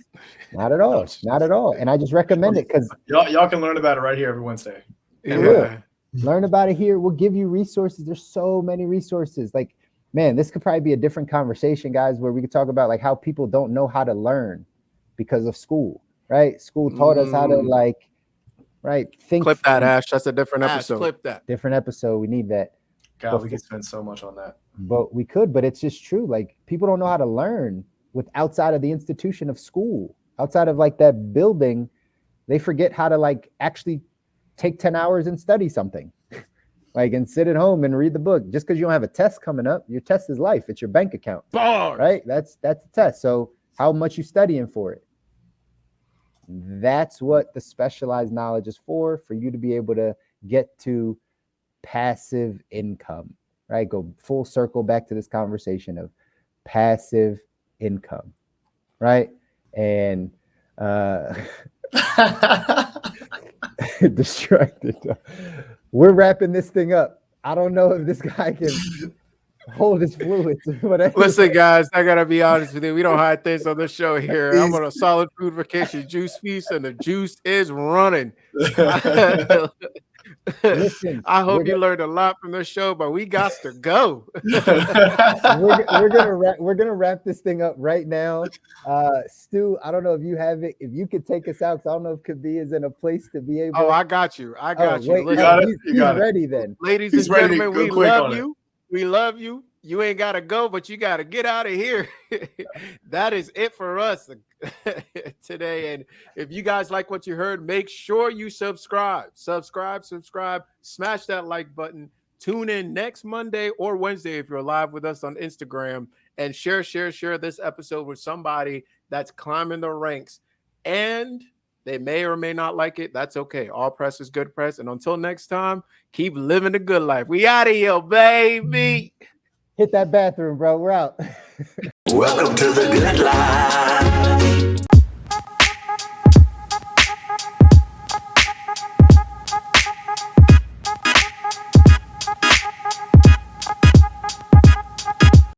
[SPEAKER 1] not at all. Not at all. And I just recommend it because
[SPEAKER 3] y'all can learn about it right here every Wednesday.
[SPEAKER 1] Learn about it here. We'll give you resources. There's so many resources. Like, man, this could probably be a different conversation, guys, where we could talk about like how people don't know how to learn because of school, right? School taught us how to think.
[SPEAKER 2] Clip that, Ash. That's a different episode.
[SPEAKER 3] Clip that.
[SPEAKER 1] Different episode. We need that.
[SPEAKER 3] God, we could spend so much on that.
[SPEAKER 1] But we could, but it's just true. Like, people don't know how to learn with outside of the institution of school, outside of like that building. They forget how to like actually take 10 hours and study something and sit at home and read the book. Just because you don't have a test coming up, your test is life. It's your bank account.
[SPEAKER 2] Bars.
[SPEAKER 1] Right? That's the test. So how much you studying for it? That's what the specialized knowledge is for you to be able to get to passive income, right? Go full circle back to this conversation of passive income, right? And distracted. We're wrapping this thing up. I don't know if this guy can hold his fluids.
[SPEAKER 2] Listen, guys, I gotta be honest with you. We don't hide things on this show here. I'm on a solid food vacation juice feast, and the juice is running.
[SPEAKER 1] Listen,
[SPEAKER 2] I hope you learned a lot from this show, but we got to go.
[SPEAKER 1] we're gonna wrap this thing up right now. Stu, I don't know if you have it. If you could take us out, because I don't know if Kobi is in a place to be able.
[SPEAKER 2] Oh, I got you.
[SPEAKER 1] Wait,
[SPEAKER 3] you got it.
[SPEAKER 1] He's ready then.
[SPEAKER 2] Ladies and gentlemen, we love you. We love you. You ain't got to go, but you got to get out of here. That is it for us today. And if you guys like what you heard, make sure you subscribe. Smash that like button. Tune in next Monday or Wednesday if you're live with us on Instagram, and share this episode with somebody that's climbing the ranks. And they may or may not like it. That's okay. All press is good press. And until next time, keep living the good life. We out of here, baby.
[SPEAKER 1] Hit that bathroom, bro. We're out.
[SPEAKER 4] Welcome to the good life.